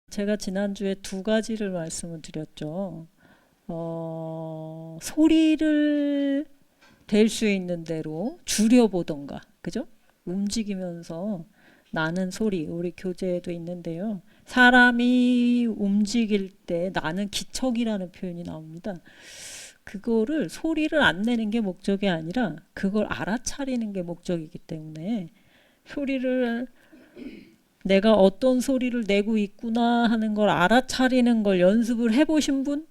제가 지난주에 두 가지를 말씀을 드렸죠. 소리를 될 수 있는 대로 줄여보던가, 그죠? 움직이면서 나는 소리, 우리 교재에도 있는데요. 사람이 움직일 때 나는 기척이라는 표현이 나옵니다. 그거를 소리를 안 내는 게 목적이 아니라 그걸 알아차리는 게 목적이기 때문에 소리를 내가 어떤 소리를 내고 있구나 하는 걸 알아차리는 걸 연습을 해보신 분?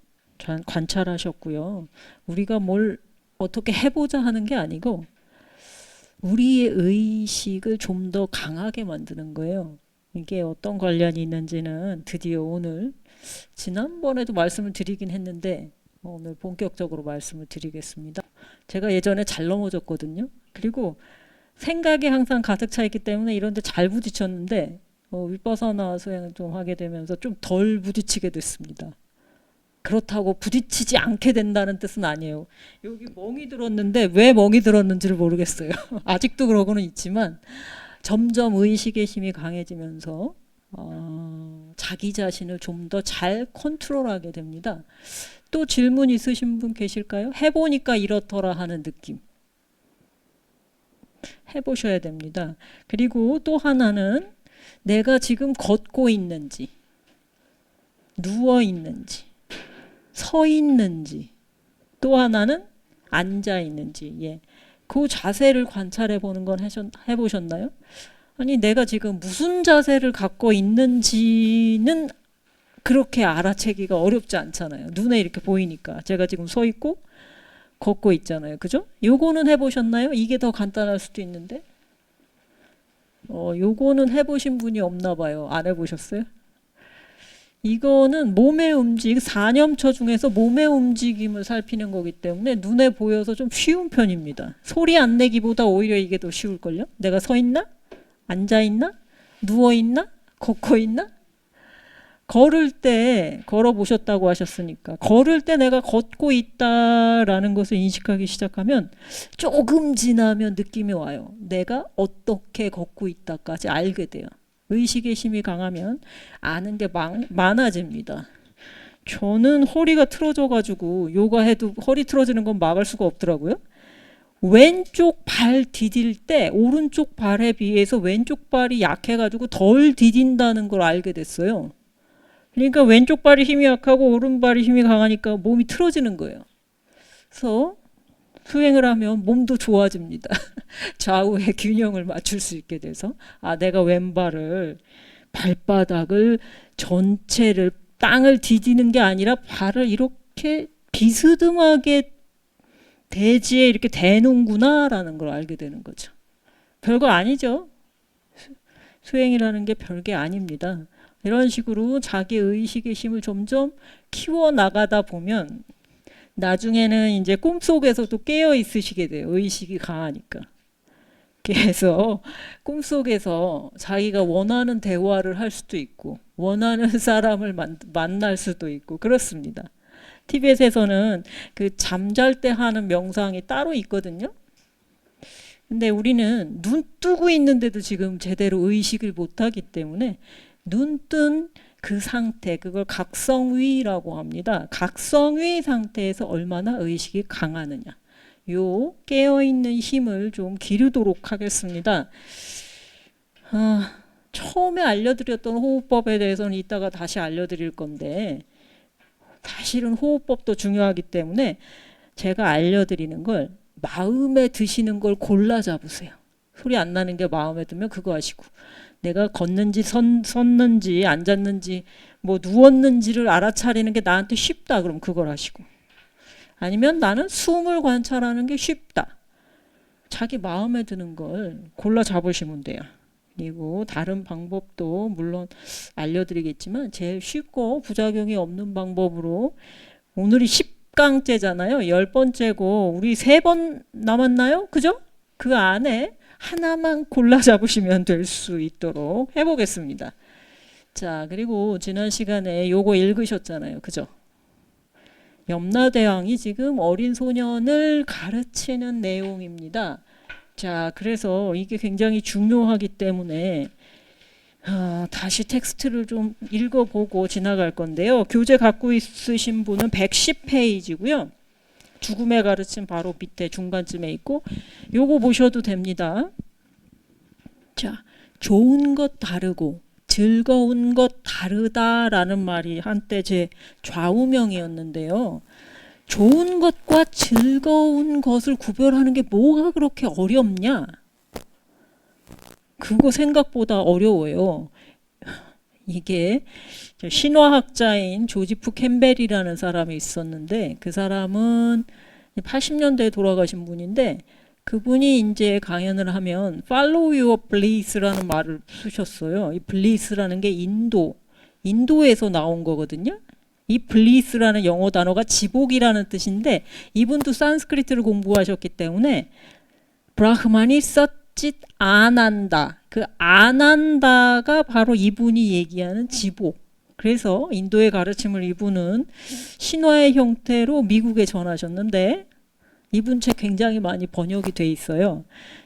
관찰하셨고요. 우리가 뭘 어떻게 해보자 하는 게 아니고 우리의 의식을 좀 더 강하게 만드는 거예요. 이게 어떤 관련이 있는지는 드디어 오늘, 지난번에도 말씀을 드리긴 했는데 오늘 본격적으로 말씀을 드리겠습니다. 제가 예전에 잘 넘어졌거든요. 그리고 생각이 항상 가득 차 있기 때문에 이런 데 잘 부딪혔는데 윗바사나 수행을 좀 하게 되면서 좀 덜 부딪히게 됐습니다. 그렇다고 부딪히지 않게 된다는 뜻은 아니에요. 여기 멍이 들었는데 왜 멍이 들었는지를 모르겠어요. 아직도 그러고는 있지만 점점 의식의 힘이 강해지면서 자기 자신을 좀 더 잘 컨트롤하게 됩니다. 또 질문 있으신 분 계실까요? 해보니까 이렇더라 하는 느낌. 해보셔야 됩니다. 그리고 또 하나는 내가 지금 걷고 있는지, 누워 있는지, 서 있는지, 또 하나는 앉아 있는지, 예. 그 자세를 관찰해 보는 건 해보셨나요? 아니, 내가 지금 무슨 자세를 갖고 있는지는 그렇게 알아채기가 어렵지 않잖아요. 눈에 이렇게 보이니까. 제가 지금 서 있고 걷고 있잖아요. 그죠? 요거는 해보셨나요? 이게 더 간단할 수도 있는데. 요거는 해보신 분이 없나 봐요. 안 해보셨어요? 이거는 몸의 움직, 사념처 중에서 몸의 움직임을 살피는 거기 때문에 눈에 보여서 좀 쉬운 편입니다. 소리 안 내기보다 오히려 이게 더 쉬울걸요? 내가 서 있나? 앉아 있나? 누워 있나? 걷고 있나? 걸을 때, 걸어 보셨다고 하셨으니까, 걸을 때 내가 걷고 있다라는 것을 인식하기 시작하면 조금 지나면 느낌이 와요. 내가 어떻게 걷고 있다까지 알게 돼요. 의식의 힘이 강하면 아는 게 많아집니다. 저는 허리가 틀어져가지고 요가해도 허리 틀어지는 건 막을 수가 없더라고요. 왼쪽 발 디딜 때 오른쪽 발에 비해서 왼쪽 발이 약해가지고 덜 디딘다는 걸 알게 됐어요. 그러니까 왼쪽 발이 힘이 약하고 오른발이 힘이 강하니까 몸이 틀어지는 거예요. 그래서 수행을 하면 몸도 좋아집니다. 좌우의 균형을 맞출 수 있게 돼서 내가 왼발을 발바닥을 전체를 땅을 디디는 게 아니라 발을 이렇게 비스듬하게 대지에 이렇게 대는구나라는 걸 알게 되는 거죠. 별거 아니죠. 수행이라는 게 별게 아닙니다. 이런 식으로 자기 의식의 힘을 점점 키워 나가다 보면 나중에는 이제 꿈속에서도 깨어 있으시게 돼요. 의식이 강하니까. 그래서 꿈속에서 자기가 원하는 대화를 할 수도 있고 원하는 사람을 만날 수도 있고 그렇습니다. 티벳에서는 그 잠잘 때 하는 명상이 따로 있거든요. 근데 우리는 눈 뜨고 있는데도 지금 제대로 의식을 못하기 때문에 눈 뜬 그 상태, 그걸 각성위라고 합니다. 각성위 상태에서 얼마나 의식이 강하느냐. 요 깨어있는 힘을 좀 기르도록 하겠습니다. 처음에 알려드렸던 호흡법에 대해서는 이따가 다시 알려드릴 건데 사실은 호흡법도 중요하기 때문에 제가 알려드리는 걸 마음에 드시는 걸 골라 잡으세요. 소리 안 나는 게 마음에 들면 그거 하시고 내가 걷는지 섰는지 앉았는지 뭐 누웠는지를 알아차리는 게 나한테 쉽다 그럼 그걸 하시고 아니면 나는 숨을 관찰하는 게 쉽다. 자기 마음에 드는 걸 골라 잡으시면 돼요. 그리고 다른 방법도 물론 알려드리겠지만 제일 쉽고 부작용이 없는 방법으로 오늘이 10강째잖아요. 10번째고 우리 3번 남았나요? 그죠? 그 안에 하나만 골라 잡으시면 될 수 있도록 해보겠습니다. 자, 그리고 지난 시간에 요거 읽으셨잖아요. 그죠? 염라대왕이 지금 어린 소년을 가르치는 내용입니다. 자, 그래서 이게 굉장히 중요하기 때문에 다시 텍스트를 좀 읽어보고 지나갈 건데요. 교재 갖고 있으신 분은 110페이지고요. 죽음의 가르침 바로 밑에 중간쯤에 있고 요거 보셔도 됩니다. 자, 좋은 것 다르고 즐거운 것 다르다라는 말이 한때 제 좌우명이었는데요. 좋은 것과 즐거운 것을 구별하는 게 뭐가 그렇게 어렵냐? 그거 생각보다 어려워요. 이게 신화학자인 조지프 캠벨이라는 사람이 있었는데 그 사람은 80년대에 돌아가신 분인데 그분이 이제 강연을 하면 follow your bliss라는 말을 쓰셨어요. 이 bliss라는 게 인도에서 나온 거거든요. 이 bliss라는 영어 단어가 지복이라는 뜻인데 이분도 산스크리트를 공부하셨기 때문에 브라흐만이 섯짓 아난다. 그 아난다가 바로 이분이 얘기하는 지복. 그래서 인도의 가르침을 이분은 신화의 형태로 미국에 전하셨는데 이분 책 굉장히 많이 번역이 돼 있어요.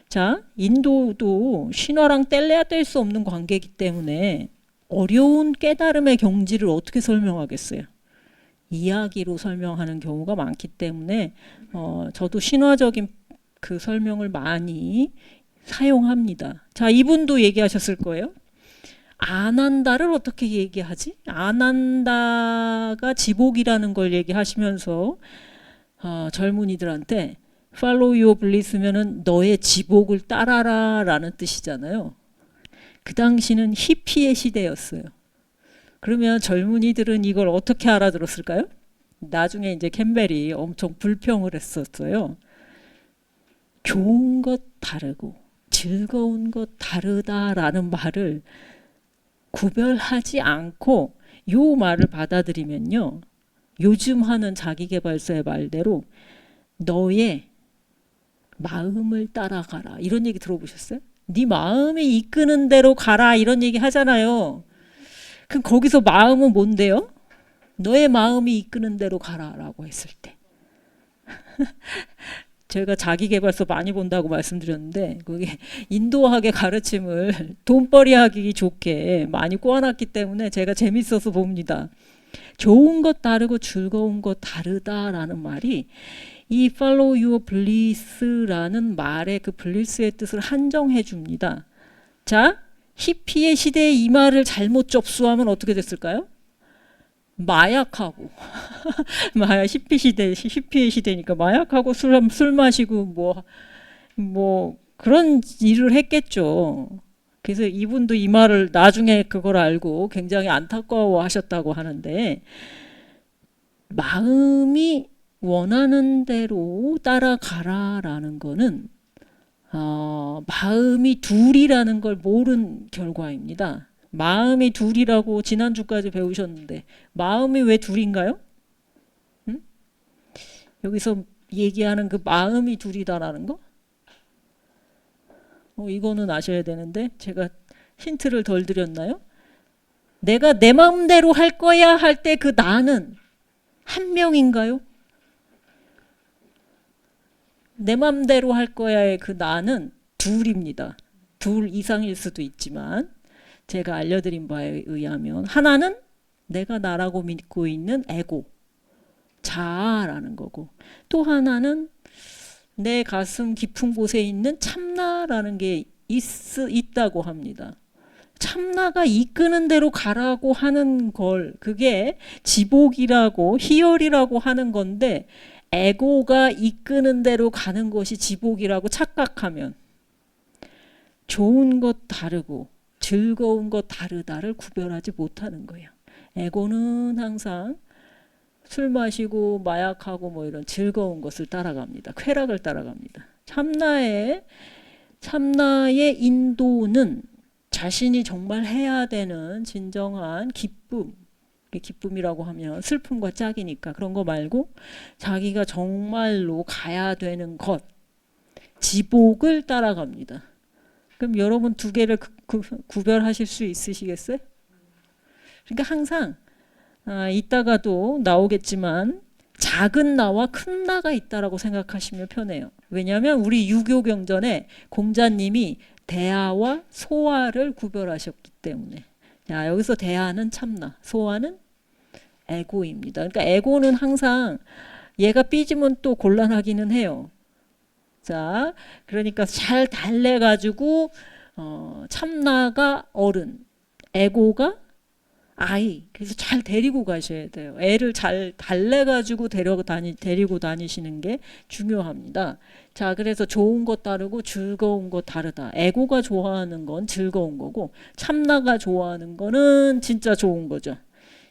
자, 인도도 신화랑 뗄래야 뗄 수 없는 관계이기 때문에 어려운 깨달음의 경지를 어떻게 설명하겠어요? 이야기로 설명하는 경우가 많기 때문에 저도 신화적인 그 설명을 많이 사용합니다. 자, 이분도 얘기하셨을 거예요. 아난다를 어떻게 얘기하지? 아난다가 지복이라는 걸 얘기하시면서 젊은이들한테 follow your bliss면은 너의 지복을 따라라 라는 뜻이잖아요. 그 당시는 히피의 시대였어요. 그러면 젊은이들은 이걸 어떻게 알아들었을까요? 나중에 이제 캠벨이 엄청 불평을 했었어요. 좋은 것 다르고 즐거운 것 다르다라는 말을 구별하지 않고 요 말을 받아들이면요. 요즘 하는 자기계발서의 말대로 너의 마음을 따라가라. 이런 얘기 들어보셨어요? 네 마음이 이끄는 대로 가라. 이런 얘기 하잖아요. 그럼 거기서 마음은 뭔데요? 너의 마음이 이끄는 대로 가라라고 했을 때. 제가 자기계발서 많이 본다고 말씀드렸는데 그게 인도학의 가르침을 돈벌이하기 좋게 많이 꼬아놨기 때문에 제가 재밌어서 봅니다. 좋은 것 다르고 즐거운 것 다르다라는 말이 이 follow your bliss라는 말의 그 bliss의 뜻을 한정해 줍니다. 자, 히피의 시대에 이 말을 잘못 접수하면 어떻게 됐을까요? 마약하고 히피의 시대니까 마약하고 술 마시고 뭐 그런 일을 했겠죠. 그래서 이분도 이 말을 나중에 그걸 알고 굉장히 안타까워하셨다고 하는데 마음이 원하는 대로 따라가라라는 거는 마음이 둘이라는 걸 모른 결과입니다. 마음이 둘이라고 지난주까지 배우셨는데 마음이 왜 둘인가요? 응? 여기서 얘기하는 그 마음이 둘이다라는 거? 이거는 아셔야 되는데 제가 힌트를 덜 드렸나요? 내가 내 마음대로 할 거야 할 때 그 나는 한 명인가요? 내 마음대로 할 거야의 그 나는 둘입니다. 둘 이상일 수도 있지만 제가 알려드린 바에 의하면 하나는 내가 나라고 믿고 있는 에고, 자아라는 거고 또 하나는 내 가슴 깊은 곳에 있는 참나라는 게 있다고 합니다. 참나가 이끄는 대로 가라고 하는 걸 그게 지복이라고 희열이라고 하는 건데 에고가 이끄는 대로 가는 것이 지복이라고 착각하면 좋은 것 다르고 즐거운 것 다르다를 구별하지 못하는 거예요. 에고는 항상 술 마시고 마약하고 뭐 이런 즐거운 것을 따라갑니다. 쾌락을 따라갑니다. 참나의 인도는 자신이 정말 해야 되는 진정한 기쁨이라고 하면 슬픔과 짝이니까 그런 거 말고 자기가 정말로 가야 되는 것, 지복을 따라갑니다. 그럼 여러분 두 개를 구별하실 수 있으시겠어요? 그러니까 항상 이따가도 나오겠지만 작은 나와 큰 나가 있다라고 생각하시면 편해요. 왜냐하면 우리 유교 경전에 공자님이 대하와 소하를 구별하셨기 때문에. 자, 여기서 대하는 참나, 소하는 에고입니다. 그러니까 에고는 항상 얘가 삐지면 또 곤란하기는 해요. 자, 그러니까 잘 달래가지고 참나가 어른, 에고가 아이. 그래서 잘 데리고 가셔야 돼요. 애를 잘 달래가지고 데리고 다니시는 게 중요합니다. 자, 그래서 좋은 것 다르고 즐거운 것 다르다. 에고가 좋아하는 건 즐거운 거고 참나가 좋아하는 거는 진짜 좋은 거죠.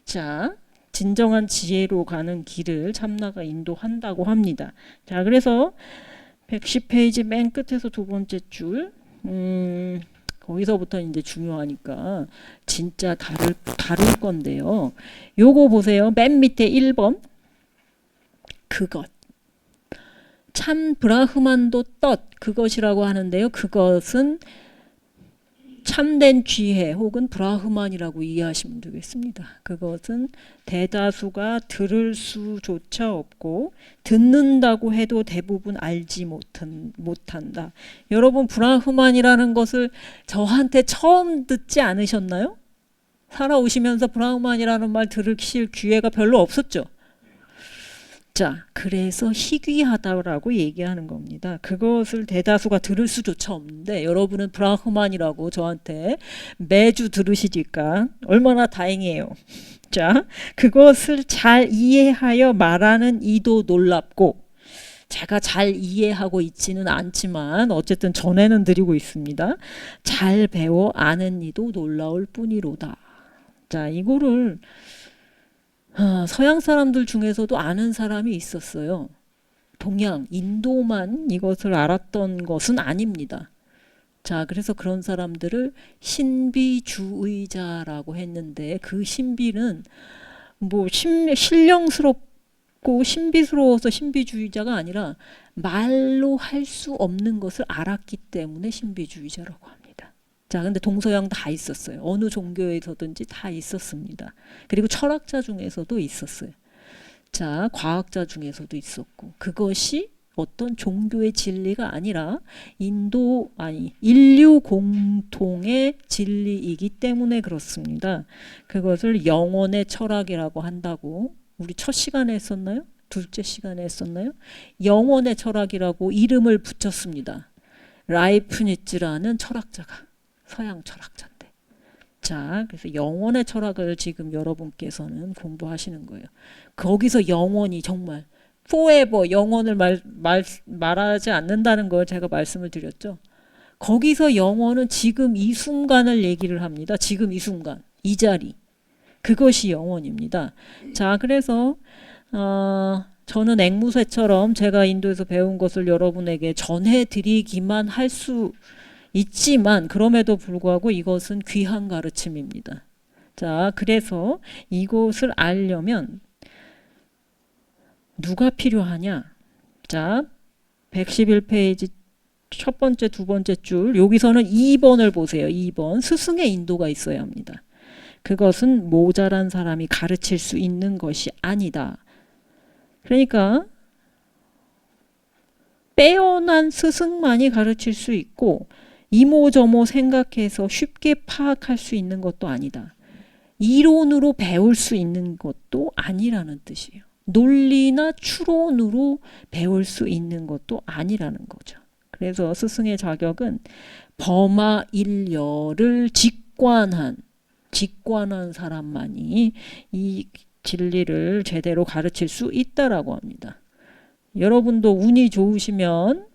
자, 진정한 지혜로 가는 길을 참나가 인도한다고 합니다. 자, 그래서 110페이지 맨 끝에서 두 번째 줄, 거기서부터 이제 중요하니까 진짜 다룰 건데요. 요거 보세요. 맨 밑에 1번. 그것. 참 브라흐만도 떳 그것이라고 하는데요. 그것은 참된 쥐해 혹은 브라흐만이라고 이해하시면 되겠습니다. 그것은 대다수가 들을 수조차 없고 듣는다고 해도 대부분 알지 못한다. 여러분 브라흐만이라는 것을 저한테 처음 듣지 않으셨나요? 살아오시면서 브라흐만이라는 말 들으실 기회가 별로 없었죠. 자, 그래서 희귀하다라고 얘기하는 겁니다. 그것을 대다수가 들을 수조차 없는데 여러분은 브라흐만이라고 저한테 매주 들으시니까 얼마나 다행이에요. 자, 그것을 잘 이해하여 말하는 이도 놀랍고 제가 잘 이해하고 있지는 않지만 어쨌든 전해는 드리고 있습니다. 잘 배워 아는 이도 놀라울 뿐이로다. 자, 이거를 서양 사람들 중에서도 아는 사람이 있었어요. 동양, 인도만 이것을 알았던 것은 아닙니다. 자, 그래서 그런 사람들을 신비주의자라고 했는데 그 신비는 뭐 신령스럽고 신비스러워서 신비주의자가 아니라 말로 할 수 없는 것을 알았기 때문에 신비주의자라고 합니다. 자, 근데 동서양 다 있었어요. 어느 종교에서든지 다 있었습니다. 그리고 철학자 중에서도 있었어요. 자, 과학자 중에서도 있었고 그것이 어떤 종교의 진리가 아니라 인류 공통의 진리이기 때문에 그렇습니다. 그것을 영혼의 철학이라고 한다고 우리 첫 시간에 했었나요? 둘째 시간에 했었나요? 영혼의 철학이라고 이름을 붙였습니다. 라이프니츠라는 철학자가 서양 철학자인데. 자, 그래서 영혼의 철학을 지금 여러분께서는 공부하시는 거예요. 거기서 영혼이 정말 forever 영혼을 말하지 않는다는 걸 제가 말씀을 드렸죠. 거기서 영혼은 지금 이 순간을 얘기를 합니다. 지금 이 순간, 이 자리. 그것이 영혼입니다. 자, 그래서 저는 앵무새처럼 제가 인도에서 배운 것을 여러분에게 전해드리기만 할 수 있지만 그럼에도 불구하고 이것은 귀한 가르침입니다. 자, 그래서 이것을 알려면 누가 필요하냐? 자, 111페이지 첫 번째, 두 번째 줄 여기서는 2번을 보세요. 2번 스승의 인도가 있어야 합니다. 그것은 모자란 사람이 가르칠 수 있는 것이 아니다. 그러니까 빼어난 스승만이 가르칠 수 있고 이모저모 생각해서 쉽게 파악할 수 있는 것도 아니다. 이론으로 배울 수 있는 것도 아니라는 뜻이에요. 논리나 추론으로 배울 수 있는 것도 아니라는 거죠. 그래서 스승의 자격은 범아일려를 직관한 사람만이 이 진리를 제대로 가르칠 수 있다라고 합니다. 여러분도 운이 좋으시면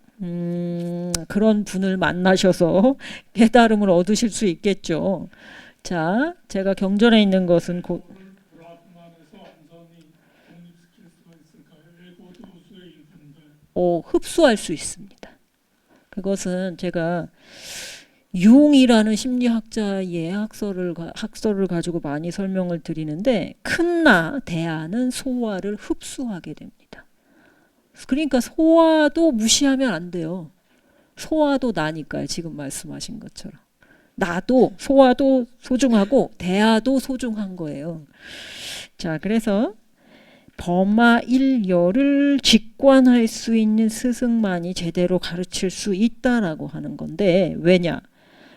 그런 분을 만나셔서 깨달음을 얻으실 수 있겠죠. 자, 제가 경전에 있는 것은 흡수할 수 있습니다. 그것은 제가 융이라는 심리학자의 학설을 가지고 많이 설명을 드리는데 큰 나, 대하는 소화를 흡수하게 됩니다. 그러니까 소화도 무시하면 안 돼요. 소화도 나니까요. 지금 말씀하신 것처럼. 나도 소화도 소중하고 대하도 소중한 거예요. 자, 그래서 범아일열을 직관할 수 있는 스승만이 제대로 가르칠 수 있다라고 하는 건데 왜냐?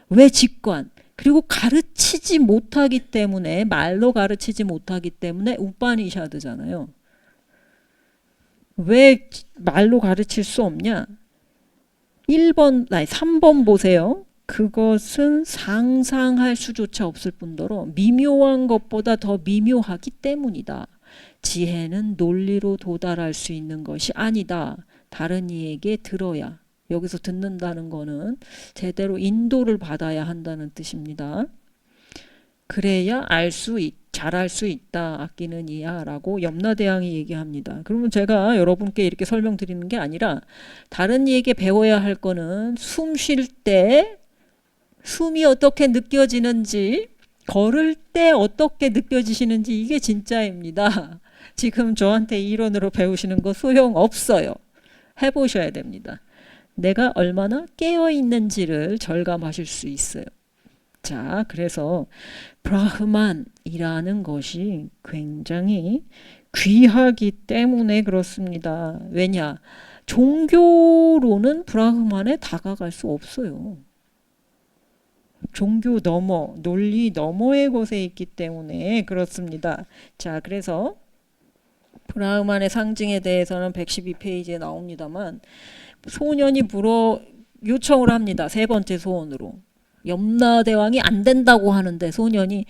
왜 직관? 그리고 가르치지 못하기 때문에 말로 가르치지 못하기 때문에 우파니샤드잖아요. 왜 말로 가르칠 수 없냐? 3번 보세요. 그것은 상상할 수조차 없을 뿐더러 미묘한 것보다 더 미묘하기 때문이다. 지혜는 논리로 도달할 수 있는 것이 아니다. 다른 이에게 들어야. 여기서 듣는다는 거는 제대로 인도를 받아야 한다는 뜻입니다. 그래야 잘할 수 있다. 아끼는 이야 라고 염라대왕이 얘기합니다. 그러면 제가 여러분께 이렇게 설명드리는 게 아니라 다른 이에게 배워야 할 거는 숨 쉴 때 숨이 어떻게 느껴지는지 걸을 때 어떻게 느껴지시는지 이게 진짜입니다. 지금 저한테 이론으로 배우시는 거 소용없어요. 해보셔야 됩니다. 내가 얼마나 깨어있는지를 절감하실 수 있어요. 자, 그래서 브라흐만이라는 것이 굉장히 귀하기 때문에 그렇습니다. 왜냐? 종교로는 브라흐만에 다가갈 수 없어요. 종교 넘어, 논리 너머의 곳에 있기 때문에 그렇습니다. 자, 그래서 브라흐만의 상징에 대해서는 112페이지에 나옵니다만 소년이 요청을 합니다. 세 번째 소원으로. 염라대왕이 안 된다고 하는데 소년이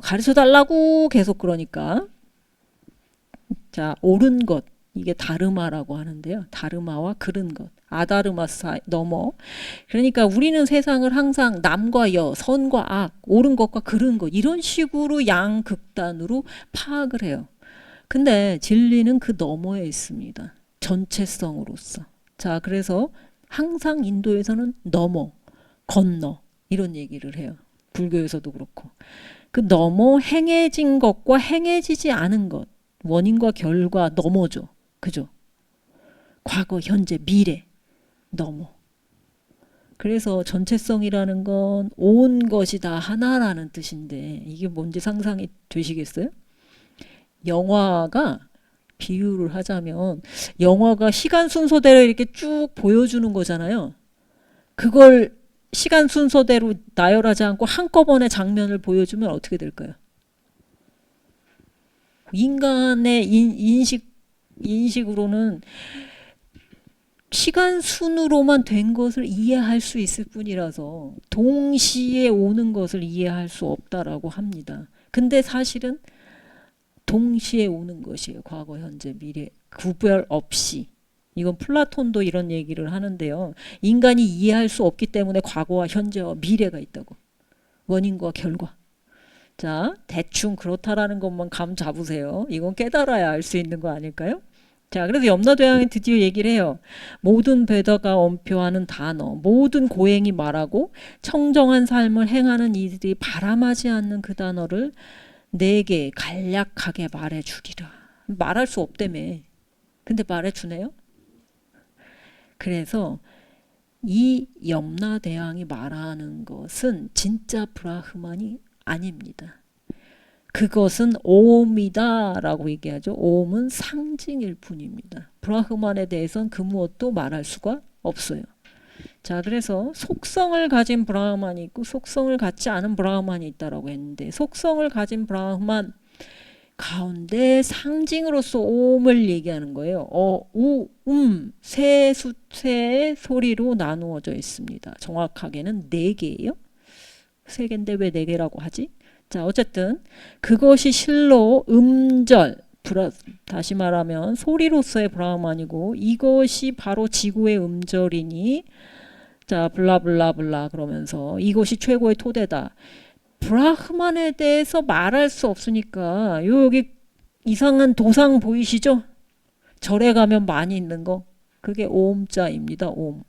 가르쳐달라고 계속 그러니까 자, 옳은 것 이게 다르마라고 하는데요. 다르마와 그른 것 아다르마 넘어 그러니까 우리는 세상을 항상 남과 여 선과 악 옳은 것과 그른 것 이런 식으로 양극단으로 파악을 해요. 근데 진리는 그 너머에 있습니다. 전체성으로서. 자, 그래서 항상 인도에서는 넘어, 건너 이런 얘기를 해요. 불교에서도 그렇고. 그 넘어 행해진 것과 행해지지 않은 것 원인과 결과 넘어죠. 그죠? 과거, 현재, 미래 넘어. 그래서 전체성이라는 건 온 것이 다 하나라는 뜻인데 이게 뭔지 상상이 되시겠어요? 영화가 비유를 하자면 영화가 시간 순서대로 이렇게 쭉 보여주는 거잖아요. 그걸 시간 순서대로 나열하지 않고 한꺼번에 장면을 보여주면 어떻게 될까요? 인간의 인식으로는 시간 순으로만 된 것을 이해할 수 있을 뿐이라서 동시에 오는 것을 이해할 수 없다라고 합니다. 근데 사실은 동시에 오는 것이에요. 과거, 현재, 미래 구별 없이. 이건 플라톤도 이런 얘기를 하는데요. 인간이 이해할 수 없기 때문에 과거와 현재와 미래가 있다고. 원인과 결과. 자, 대충 그렇다라는 것만 감 잡으세요. 이건 깨달아야 알 수 있는 거 아닐까요? 자, 그래서 염라대왕이 드디어 얘기를 해요. 모든 베다가 엄표하는 단어, 모든 고행이 말하고 청정한 삶을 행하는 이들이 바람하지 않는 그 단어를 내게 간략하게 말해주리라. 말할 수 없다며. 근데 말해주네요. 그래서 이 염라대왕이 말하는 것은 진짜 브라흐만이 아닙니다. 그것은 오음이다 라고 얘기하죠. 오음은 상징일 뿐입니다. 브라흐만에 대해서는 그 무엇도 말할 수가 없어요. 자, 그래서 속성을 가진 브라흐만이 있고 속성을 갖지 않은 브라흐만이 있다라고 했는데 속성을 가진 브라흐만 가운데 상징으로서 오음을 얘기하는 거예요. 우, 세 소리로 나누어져 있습니다. 정확하게는 4개예요. 3개인데 왜 4개라고 하지? 자, 어쨌든 그것이 실로 음절, 다시 말하면 소리로서의 브라흐만이고 이것이 바로 지구의 음절이니 자, 블라블라블라 그러면서 이것이 최고의 토대다. 브라흐만에 대해서 말할 수 없으니까 여기 이상한 도상 보이시죠? 절에 가면 많이 있는 거. 그게 오음자입니다. 오음.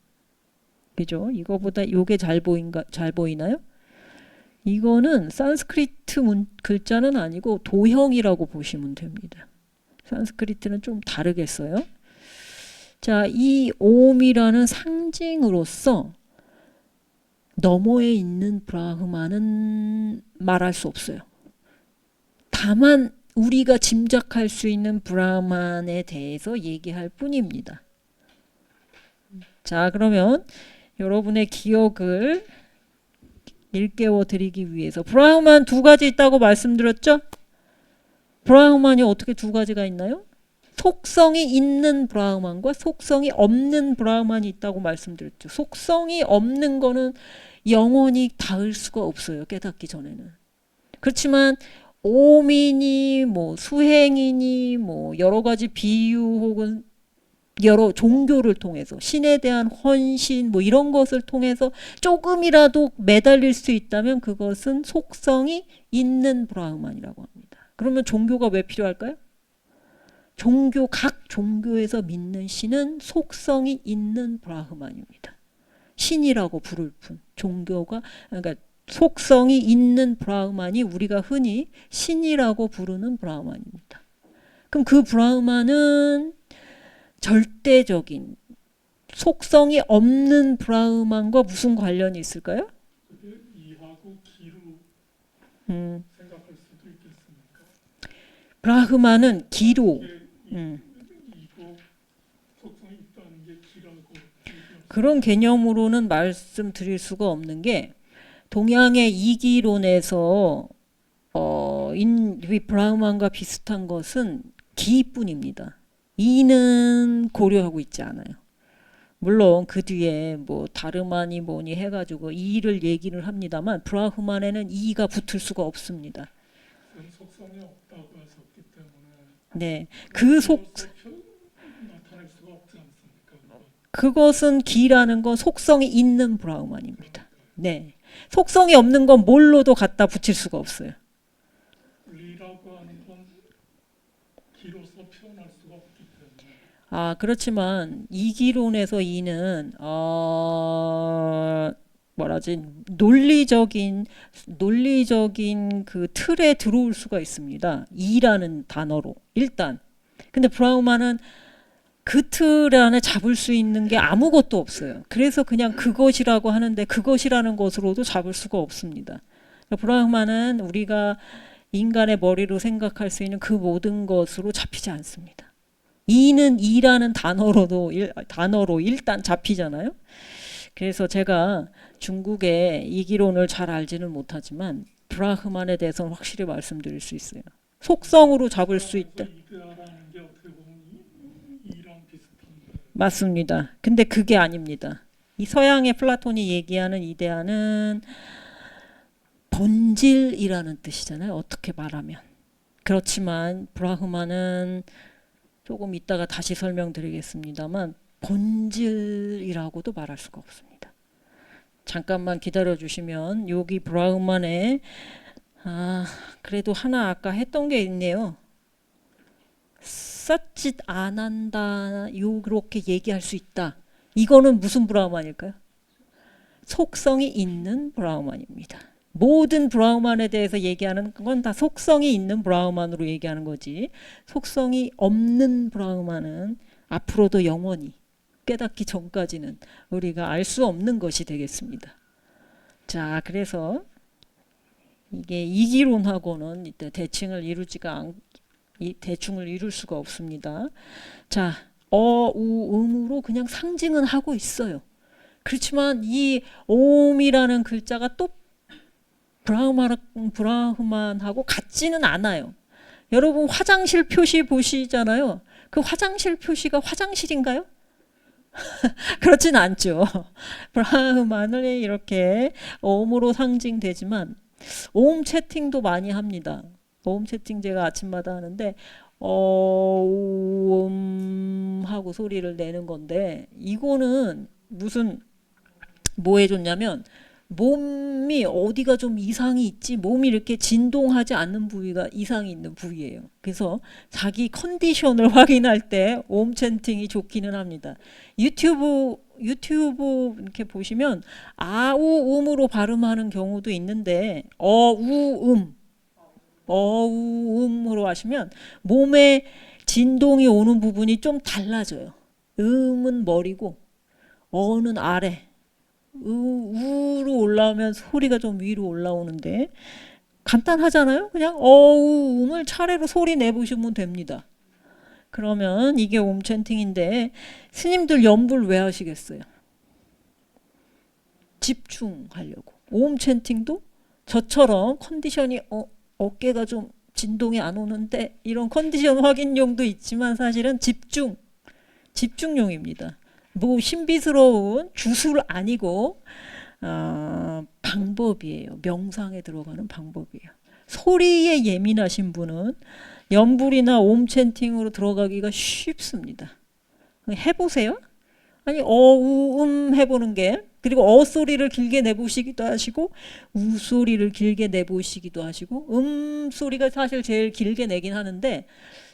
그죠? 이거보다 요게 잘 보이나요? 이거는 산스크리트 글자는 아니고 도형이라고 보시면 됩니다. 산스크리트는 좀 다르겠어요. 자, 이 오음이라는 상징으로서 너머에 있는 브라흐만은 말할 수 없어요. 다만 우리가 짐작할 수 있는 브라흐만에 대해서 얘기할 뿐입니다. 자, 그러면 여러분의 기억을 일깨워 드리기 위해서 브라흐만 두 가지 있다고 말씀드렸죠? 브라흐만이 어떻게 두 가지가 있나요? 속성이 있는 브라흐만과 속성이 없는 브라흐만이 있다고 말씀드렸죠. 속성이 없는 거는 영원히 닿을 수가 없어요. 깨닫기 전에는. 그렇지만 오미니 뭐 수행이니 뭐 여러 가지 비유 혹은 여러 종교를 통해서 신에 대한 헌신 뭐 이런 것을 통해서 조금이라도 매달릴 수 있다면 그것은 속성이 있는 브라흐만이라고 합니다. 그러면 종교가 왜 필요할까요? 각 종교에서 믿는 신은 속성이 있는 브라흐만입니다. 신이라고 부를 뿐. 종교가 그러니까 속성이 있는 브라흐만이 우리가 흔히 신이라고 부르는 브라흐만입니다. 그럼 그 브라흐만은 절대적인 속성이 없는 브라흐만과 무슨 관련이 있을까요? 이하고 기로 생각할 수도 있겠습니까? 브라흐만은 기로 이고 속성이 있다는 게 기라고 그런 개념으로는 말씀드릴 수가 없는 게 동양의 이기론에서 이 브라흐만과 비슷한 것은 기뿐입니다. 이는 고려하고 있지 않아요. 물론 그 뒤에 뭐 다르마니 뭐니 해가지고 이를 얘기를 합니다만 브라흐만에는 이가 붙을 수가 없습니다. 속성이 없다고 하셨기 때문에 네, 나타낼 수가 없지 않습니까? 그것은 기라는 건 속성이 있는 브라흐만입니다. 네, 속성이 없는 건 뭘로도 갖다 붙일 수가 없어요. 리라고 하는 건 기로서 표현할 수가 없기 때문에. 그렇지만 이기론에서 이는 뭐라지 논리적인 그 틀에 들어올 수가 있습니다. 이라는 단어로 일단. 근데 브라흐만은 그 틀 안에 잡을 수 있는 게 아무것도 없어요. 그래서 그냥 그것이라고 하는데 그것이라는 것으로도 잡을 수가 없습니다. 브라흐만은 우리가 인간의 머리로 생각할 수 있는 그 모든 것으로 잡히지 않습니다. 이는 이라는 단어로 일단 잡히잖아요. 그래서 제가 중국의 이기론을 잘 알지는 못하지만 브라흐만에 대해서는 확실히 말씀드릴 수 있어요. 속성으로 잡을 수 있다. 이데아라는 게 어떻게 보면 이랑 비슷한데. 맞습니다. 근데 그게 아닙니다. 이 서양의 플라톤이 얘기하는 이데아는 본질이라는 뜻이잖아요. 어떻게 말하면. 그렇지만 브라흐만은 조금 이따가 다시 설명드리겠습니다만 본질이라고도 말할 수가 없습니다. 잠깐만 기다려 주시면 여기 브라흐만에 그래도 하나 아까 했던 게 있네요. 썩짓 안 한다 요렇게 얘기할 수 있다. 이거는 무슨 브라흐만일까요? 속성이 있는 브라흐만입니다. 모든 브라흐만에 대해서 얘기하는 건 다 속성이 있는 브라흐만으로 얘기하는 거지. 속성이 없는 브라흐만은 앞으로도 영원히 깨닫기 전까지는 우리가 알 수 없는 것이 되겠습니다. 자, 그래서 이게 이기론하고는 대칭을 이룰 수가 없습니다. 자, 어우음으로 그냥 상징은 하고 있어요. 그렇지만 이 옴이라는 글자가 또 브라흐만하고 같지는 않아요. 여러분 화장실 표시 보시잖아요. 그 화장실 표시가 화장실인가요? 그렇진 않죠. 브라흐만을 이렇게 옴으로 상징되지만 옴 채팅도 많이 합니다. 옴 채팅 제가 아침마다 하는데 하고 소리를 내는 건데 이거는 무슨 뭐 해줬냐면 몸이 어디가 좀 이상이 있지 몸이 이렇게 진동하지 않는 부위가 이상이 있는 부위예요. 그래서 자기 컨디션을 확인할 때 옴 챈팅이 좋기는 합니다. 유튜브 이렇게 보시면 아우음으로 발음하는 경우도 있는데 어우음으로 하시면 몸에 진동이 오는 부분이 좀 달라져요. 음은 머리고 어는 아래 우로 올라오면 소리가 좀 위로 올라오는데 간단하잖아요. 그냥 어음을 차례로 소리 내보시면 됩니다. 그러면 이게 옴 챈팅인데 스님들 연불 왜 하시겠어요? 집중하려고. 옴 챈팅도 저처럼 컨디션이 어깨가 좀 진동이 안 오는데 이런 컨디션 확인용도 있지만 사실은 집중용입니다. 뭐 신비스러운 주술 아니고 방법이에요. 명상에 들어가는 방법이에요. 소리에 예민하신 분은 연불이나 옴 챈팅으로 들어가기가 쉽습니다. 해보세요. 아니 해보는 게 그리고 소리를 길게 내보시기도 하시고 소리를 길게 내보시기도 하시고 소리가 사실 제일 길게 내긴 하는데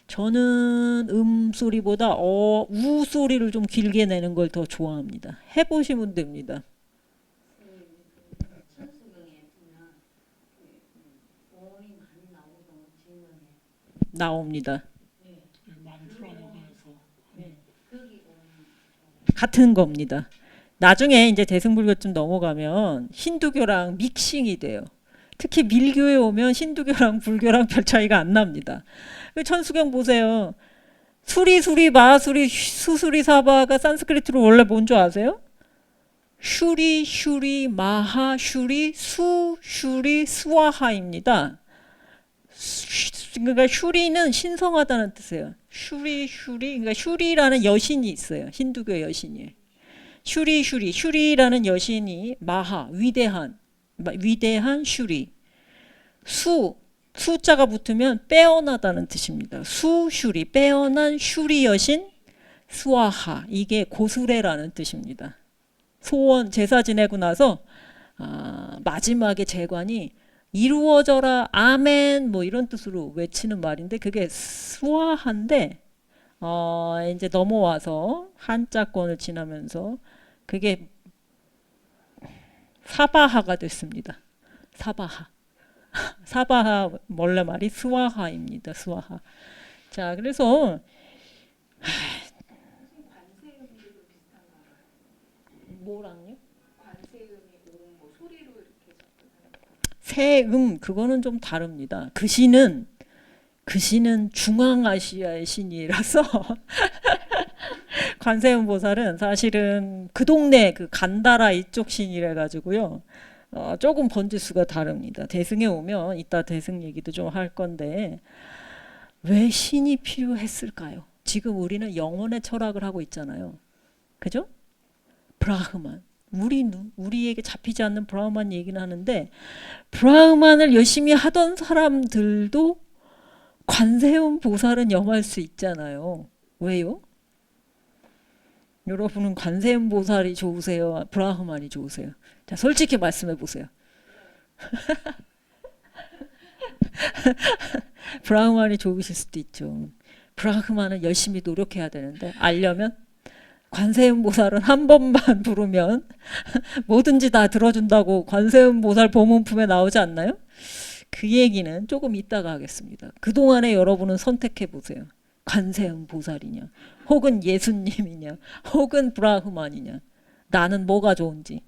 저는 소리보다 소리를 좀 길게 내는 걸 더 좋아합니다. 해보시면 됩니다. 나옵니다. 만트라에서 같은 겁니다. 나중에 이제 대승불교쯤 넘어가면 힌두교랑 믹싱이 돼요. 특히 밀교에 오면 힌두교랑 불교랑 별 차이가 안 납니다. 천수경 보세요. 수리 마수리 수수리 사바가 산스크리트로 원래 뭔 줄 아세요? 슈리 마하 슈리 슈리 스와하입니다. 그러니까 슈리는 신성하다는 뜻이에요. 그러니까 슈리라는 여신이 있어요. 힌두교 여신이. 슈리라는 여신이 마하 위대한 슈리. 수자가 붙으면 빼어나다는 뜻입니다. 슈리 빼어난 슈리 여신 스와하 이게 고수레라는 뜻입니다. 소원 제사 지내고 나서 마지막에 제관이 이루어져라 아멘 뭐 이런 뜻으로 외치는 말인데 그게 스와한데 이제 넘어와서 한자권을 지나면서 그게 사바하가 됐습니다. 사바하 원래 말이 스와하입니다. 스와하. 자 그래서 뭐랑요? 세음 그거는 좀 다릅니다. 그 시는 중앙아시아의 신이라서 관세음 보살은 사실은 그 동네 그 간다라 이쪽 신이라 가지고요. 조금 번지수가 다릅니다. 대승에 오면 이따 대승 얘기도 좀 할 건데 왜 신이 필요했을까요? 지금 우리는 영혼의 철학을 하고 있잖아요. 그죠? 브라흐만. 우리에게 잡히지 않는 브라흐만 얘기는 하는데 브라흐만을 열심히 하던 사람들도 관세음 보살은 염할 수 있잖아요. 왜요? 여러분은 관세음 보살이 좋으세요? 브라흐만이 좋으세요? 자, 솔직히 말씀해 보세요. 브라흐만이 좋으실 수도 있죠. 브라흐만은 열심히 노력해야 되는데 알려면 관세음 보살은 한 번만 부르면 뭐든지 다 들어준다고 관세음 보살 보문품에 나오지 않나요? 그 얘기는 조금 이따가 하겠습니다. 그동안에 여러분은 선택해 보세요. 관세음 보살이냐 혹은 예수님이냐 혹은 브라흐만이냐 나는 뭐가 좋은지.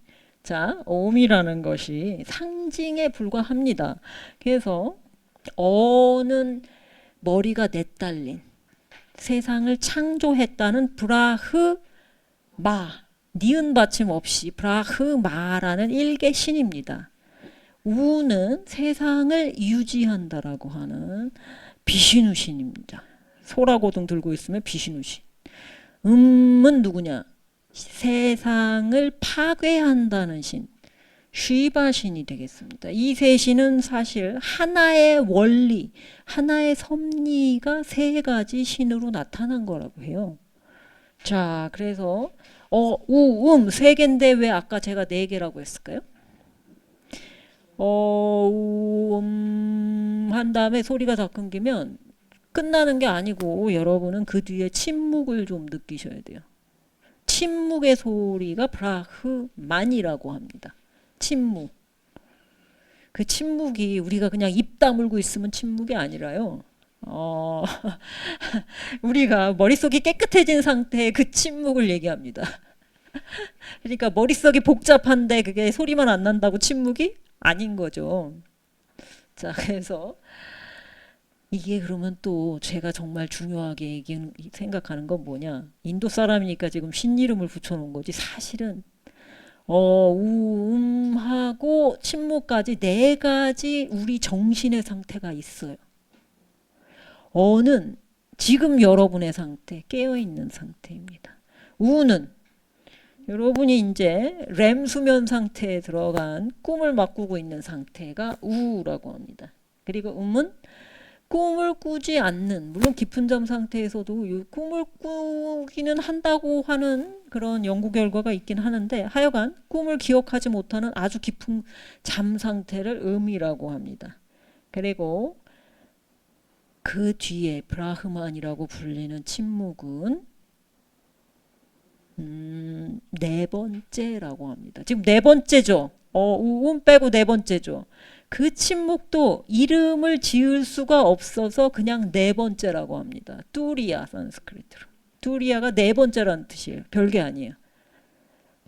자, 옴이라는 것이 상징에 불과합니다. 그래서 어는 머리가 넷달린 세상을 창조했다는 브라흐마 니은 받침 없이 브라흐마라는 일개 신입니다. 우는 세상을 유지한다라고 하는 비시누 신입니다. 소라고등 들고 있으면 비시누 신. 은 누구냐? 세상을 파괴한다는 신. 쉬바 신이 되겠습니다. 이 세 신은 사실 하나의 원리, 하나의 섭리가 세 가지 신으로 나타난 거라고 해요. 자, 그래서 세 개인데 왜 아까 제가 네 개라고 했을까요? 한 다음에 소리가 다 끊기면 끝나는 게 아니고 여러분은 그 뒤에 침묵을 좀 느끼셔야 돼요. 침묵의 소리가 브라흐만이라고 합니다. 침묵. 그 침묵이 우리가 그냥 입 다물고 있으면 침묵이 아니라요. 우리가 머릿속이 깨끗해진 상태의 그 침묵을 얘기합니다. 그러니까 머릿속이 복잡한데 그게 소리만 안 난다고 침묵이 아닌 거죠. 자, 그래서 이게 그러면 또 제가 정말 중요하게 생각하는 건 뭐냐? 인도 사람이니까 지금 신 이름을 붙여놓은 거지. 사실은 하고 침묵까지 네 가지 우리 정신의 상태가 있어요. 어는 지금 여러분의 상태, 깨어있는 상태입니다. 우는 여러분이 이제 렘 수면 상태에 들어간 꿈을 막 꾸고 있는 상태가 우라고 합니다. 그리고 음은 꿈을 꾸지 않는, 물론 깊은 잠 상태에서도 이 꿈을 꾸기는 한다고 하는 그런 연구 결과가 있긴 하는데, 하여간 꿈을 기억하지 못하는 아주 깊은 잠 상태를 음이라고 합니다. 그리고 그 뒤에 브라흐만이라고 불리는 침묵은 네 번째라고 합니다. 지금 네 번째죠. 빼고 네 번째죠. 그 침묵도 이름을 지을 수가 없어서 그냥 네 번째라고 합니다. 뚜리아, 산스크리트로. 뚜리아가 네 번째라는 뜻이에요. 별게 아니에요.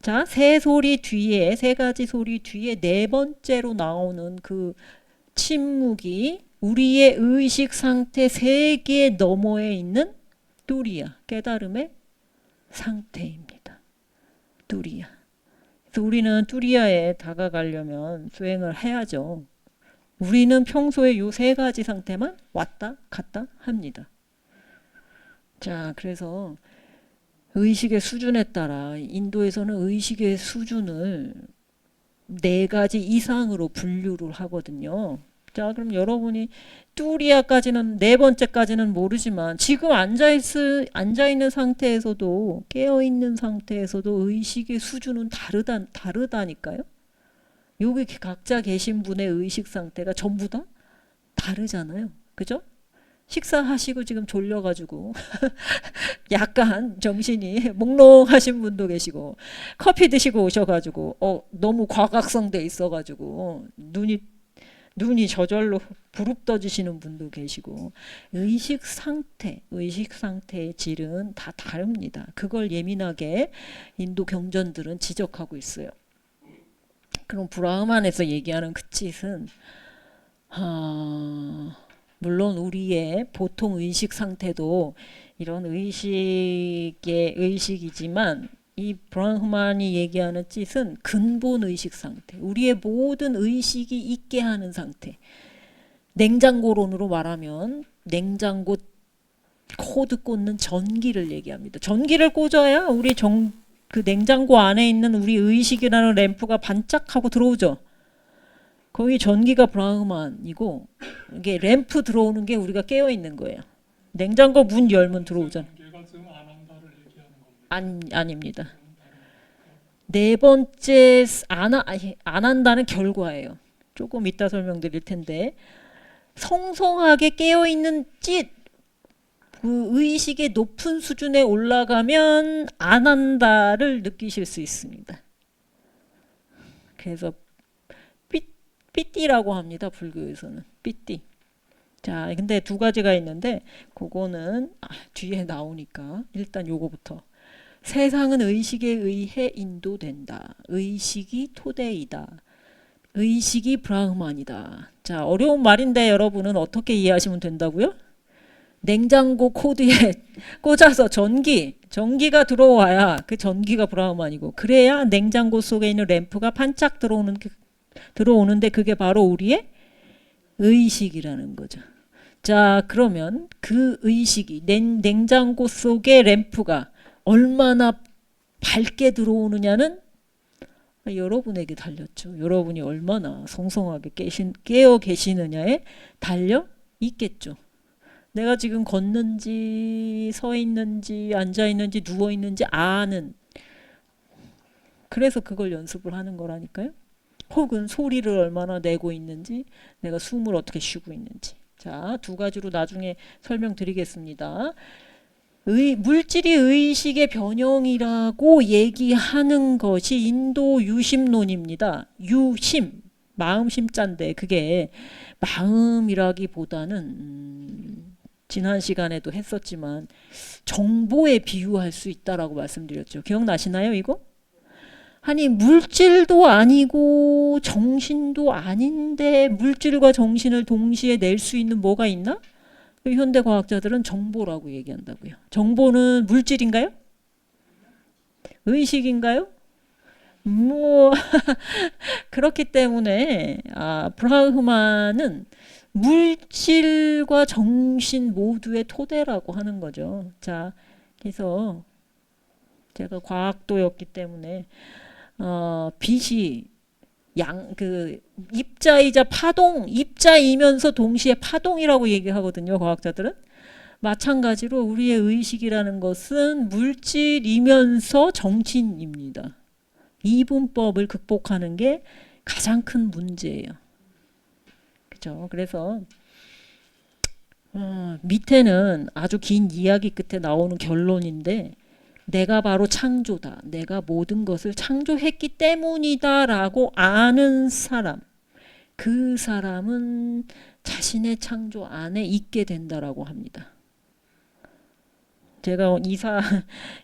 자, 세 가지 소리 뒤에 네 번째로 나오는 그 침묵이 우리의 의식 상태 세계 너머에 있는 뚜리아, 깨달음의 상태입니다. 뚜리아. 그래서 우리는 뚜리아에 다가가려면 수행을 해야죠. 우리는 평소에 이 세 가지 상태만 왔다 갔다 합니다. 자, 그래서 의식의 수준에 따라 인도에서는 의식의 수준을 네 가지 이상으로 분류를 하거든요. 자, 그럼 여러분이 뚜리아까지는 네 번째까지는 모르지만 지금 앉아있는 상태에서도 깨어있는 상태에서도 의식의 수준은 다르다니까요. 여기 각자 계신 분의 의식 상태가 전부 다 다르잖아요. 그죠? 식사하시고 지금 졸려가지고 약간 정신이 몽롱하신 분도 계시고, 커피 드시고 오셔가지고 너무 과각성돼 있어가지고 눈이 저절로 부릅떠지시는 분도 계시고, 의식 상태의 질은 다 다릅니다. 그걸 예민하게 인도 경전들은 지적하고 있어요. 그럼 브라흐만에서 얘기하는 그 짓은 물론 우리의 보통 의식 상태도 이런 의식이지만, 이 브라흐만이 얘기하는 짓은 근본 의식 상태, 우리의 모든 의식이 있게 하는 상태. 냉장고론으로 말하면 냉장고 코드 꽂는 전기를 얘기합니다. 전기를 꽂아야 그 냉장고 안에 있는 우리 의식이라는 램프가 반짝하고 들어오죠. 거기 전기가 브라흐만이고, 이게 램프 들어오는 게 우리가 깨어 있는 거예요. 냉장고 문 열면 들어오잖아. 관계가 지금 안 한다를 얘기하는 겁니다. 아닙니다. 네 번째 안 한다는 결과예요. 조금 이따 설명드릴 텐데, 성성하게 깨어 있는 그 의식의 높은 수준에 올라가면 안 한다를 느끼실 수 있습니다. 그래서 삐띠라고 합니다. 불교에서는 삐띠. 자, 근데 두 가지가 있는데 그거는 뒤에 나오니까 일단 요거부터. 세상은 의식에 의해 인도된다. 의식이 토대이다. 의식이 브라흐만이다. 자, 어려운 말인데 여러분은 어떻게 이해하시면 된다고요? 냉장고 코드에 꽂아서 전기가 들어와야 그 전기가 브라흐만이고, 그래야 냉장고 속에 있는 램프가 반짝 들어오는데 그게 바로 우리의 의식이라는 거죠. 자, 그러면 그 의식이 냉장고 속의 램프가 얼마나 밝게 들어오느냐는 여러분에게 달렸죠. 여러분이 얼마나 성성하게 깨어 계시느냐에 달려 있겠죠. 내가 지금 걷는지 서 있는지 앉아 있는지 누워 있는지 아는, 그래서 그걸 연습을 하는 거라니까요. 혹은 소리를 얼마나 내고 있는지, 내가 숨을 어떻게 쉬고 있는지. 자, 두 가지로 나중에 설명드리겠습니다. 물질이 의식의 변형이라고 얘기하는 것이 인도 유심론입니다. 유심, 마음 심자인데 그게 마음이라기보다는 지난 시간에도 했었지만 정보에 비유할 수 있다라고 말씀드렸죠. 기억나시나요, 이거? 아니 물질도 아니고 정신도 아닌데 물질과 정신을 동시에 낼 수 있는 뭐가 있나? 현대 과학자들은 정보라고 얘기한다고요. 정보는 물질인가요? 의식인가요? 뭐 그렇기 때문에 브라흐만은 물질과 정신 모두의 토대라고 하는 거죠. 자, 그래서 제가 과학도였기 때문에 빛이 입자이자 파동, 입자이면서 동시에 파동이라고 얘기하거든요. 과학자들은. 마찬가지로 우리의 의식이라는 것은 물질이면서 정신입니다. 이분법을 극복하는 게 가장 큰 문제예요. 그죠? 그래서 밑에는 아주 긴 이야기 끝에 나오는 결론인데 내가 바로 창조다. 내가 모든 것을 창조했기 때문이다 라고 아는 사람. 그 사람은 자신의 창조 안에 있게 된다라고 합니다. 제가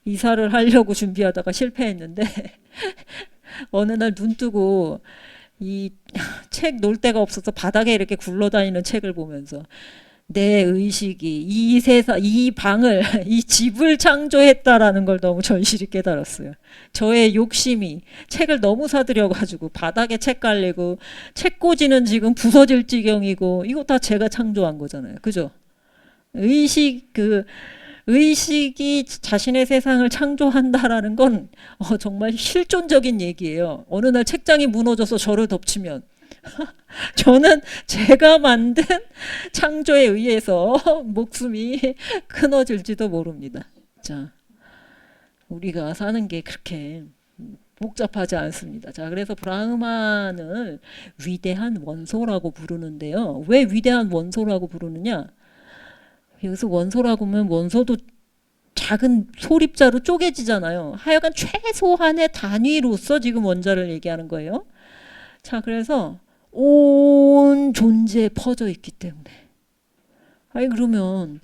이사를 하려고 준비하다가 실패했는데 어느 날 눈 뜨고 이 책 놓을 데가 없어서 바닥에 이렇게 굴러다니는 책을 보면서 내 의식이 이 세상, 이 방을, 이 집을 창조했다라는 걸 너무 절실히 깨달았어요. 저의 욕심이 책을 너무 사들여가지고 바닥에 책 깔리고 책꽂이는 지금 부서질 지경이고 이거 다 제가 창조한 거잖아요. 그죠? 의식이 자신의 세상을 창조한다라는 건 정말 실존적인 얘기예요. 어느 날 책장이 무너져서 저를 덮치면 저는 제가 만든 창조에 의해서 목숨이 끊어질지도 모릅니다. 자, 우리가 사는 게 그렇게 복잡하지 않습니다. 자, 그래서 브라흐만을 위대한 원소라고 부르는데요. 왜 위대한 원소라고 부르느냐? 여기서 원소라고 하면 원소도 작은 소립자로 쪼개지잖아요. 하여간 최소한의 단위로서 지금 원자를 얘기하는 거예요. 자, 그래서 온 존재에 퍼져 있기 때문에. 아니 그러면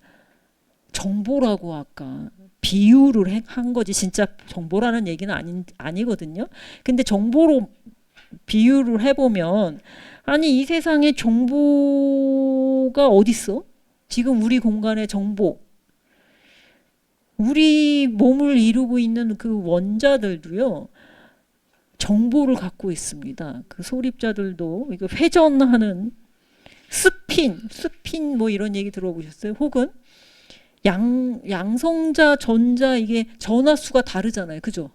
정보라고 아까 비유를 한 거지 진짜 정보라는 얘기는 아니거든요. 근데 정보로 비유를 해보면 아니 이 세상에 정보가 어딨어? 지금 우리 공간의 정보. 우리 몸을 이루고 있는 그 원자들도요. 정보를 갖고 있습니다. 그 소립자들도 이거 회전하는 스핀 뭐 이런 얘기 들어보셨어요? 혹은 양성자, 전자 이게 전하수가 다르잖아요. 그죠?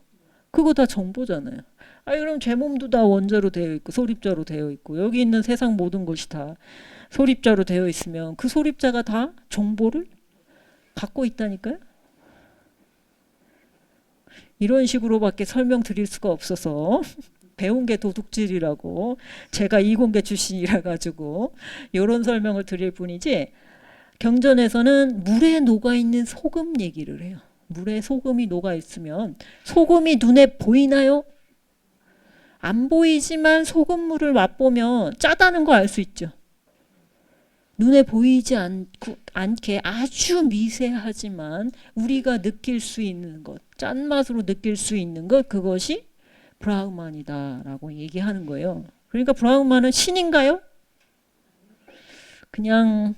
그거 다 정보잖아요. 그럼 제 몸도 다 원자로 되어 있고 소립자로 되어 있고 여기 있는 세상 모든 것이 다 소립자로 되어 있으면 그 소립자가 다 정보를 갖고 있다니까요. 이런 식으로밖에 설명드릴 수가 없어서 배운 게 도둑질이라고 제가 이공계 출신이라 가지고 이런 설명을 드릴 뿐이지 경전에서는 물에 녹아있는 소금 얘기를 해요. 물에 소금이 녹아있으면 소금이 눈에 보이나요? 안 보이지만 소금물을 맛보면 짜다는 거 알 수 있죠. 눈에 보이지 않게 아주 미세하지만 우리가 느낄 수 있는 것, 짠맛으로 느낄 수 있는 것, 그것이 브라흐만이다라고 얘기하는 거예요. 그러니까 브라흐만은 신인가요? 그냥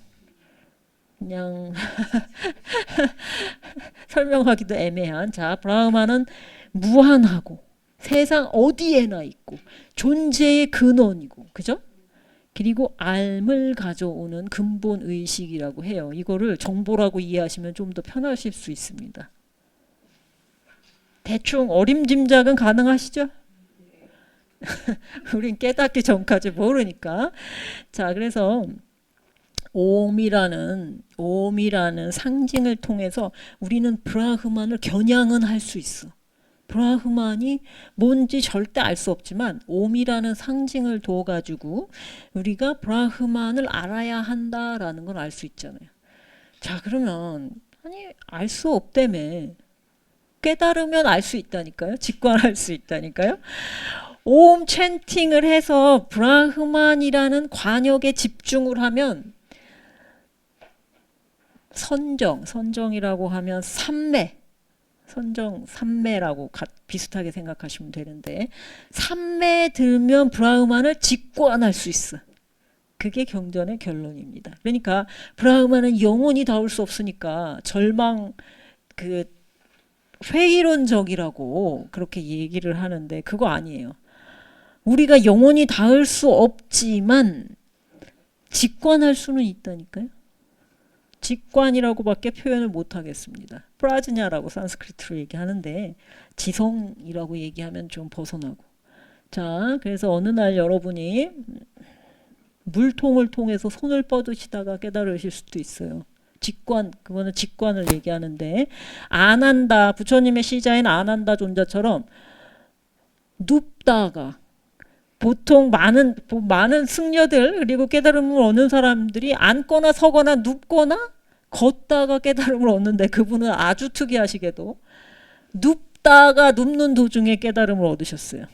설명하기도 애매한. 자, 브라흐만은 무한하고 세상 어디에나 있고 존재의 근원이고, 그죠? 그리고 알을 가져오는 근본 의식이라고 해요. 이거를 정보라고 이해하시면 좀 더 편하실 수 있습니다. 대충 어림짐작은 가능하시죠? 우린 깨닫기 전까지 모르니까. 자, 그래서 오음이라는 상징을 통해서 우리는 브라흐만을 겨냥은 할 수 있어. 브라흐만이 뭔지 절대 알 수 없지만 옴이라는 상징을 둬가지고 우리가 브라흐만을 알아야 한다라는 걸 알 수 있잖아요. 자, 그러면 알 수 없다며. 깨달으면 알 수 있다니까요. 직관할 수 있다니까요. 옴 찬팅을 해서 브라흐만이라는 관역에 집중을 하면 선정이라고 하면 삼매, 선정 삼매라고 비슷하게 생각하시면 되는데 삼매 들면 브라흐만을 직관할 수 있어. 그게 경전의 결론입니다. 그러니까 브라흐만은 영원히 닿을 수 없으니까 절망 그 회의론적이라고 그렇게 얘기를 하는데 그거 아니에요. 우리가 영원히 닿을 수 없지만 직관할 수는 있다니까요. 직관이라고밖에 표현을 못 하겠습니다. 프라즈냐라고 산스크리트로 얘기하는데 지성이라고 얘기하면 좀 벗어나고. 자, 그래서 어느 날 여러분이 물통을 통해서 손을 뻗으시다가 깨달으실 수도 있어요. 직관, 그거는 직관을 얘기하는데 안한다, 부처님의 시자인 안한다 존자처럼 눕다가 보통 많은 승려들 그리고 깨달음을 얻는 사람들이 앉거나 서거나 눕거나 걷다가 깨달음을 얻는데 그분은 아주 특이하시게도 눕다가 눕는 도중에 깨달음을 얻으셨어요.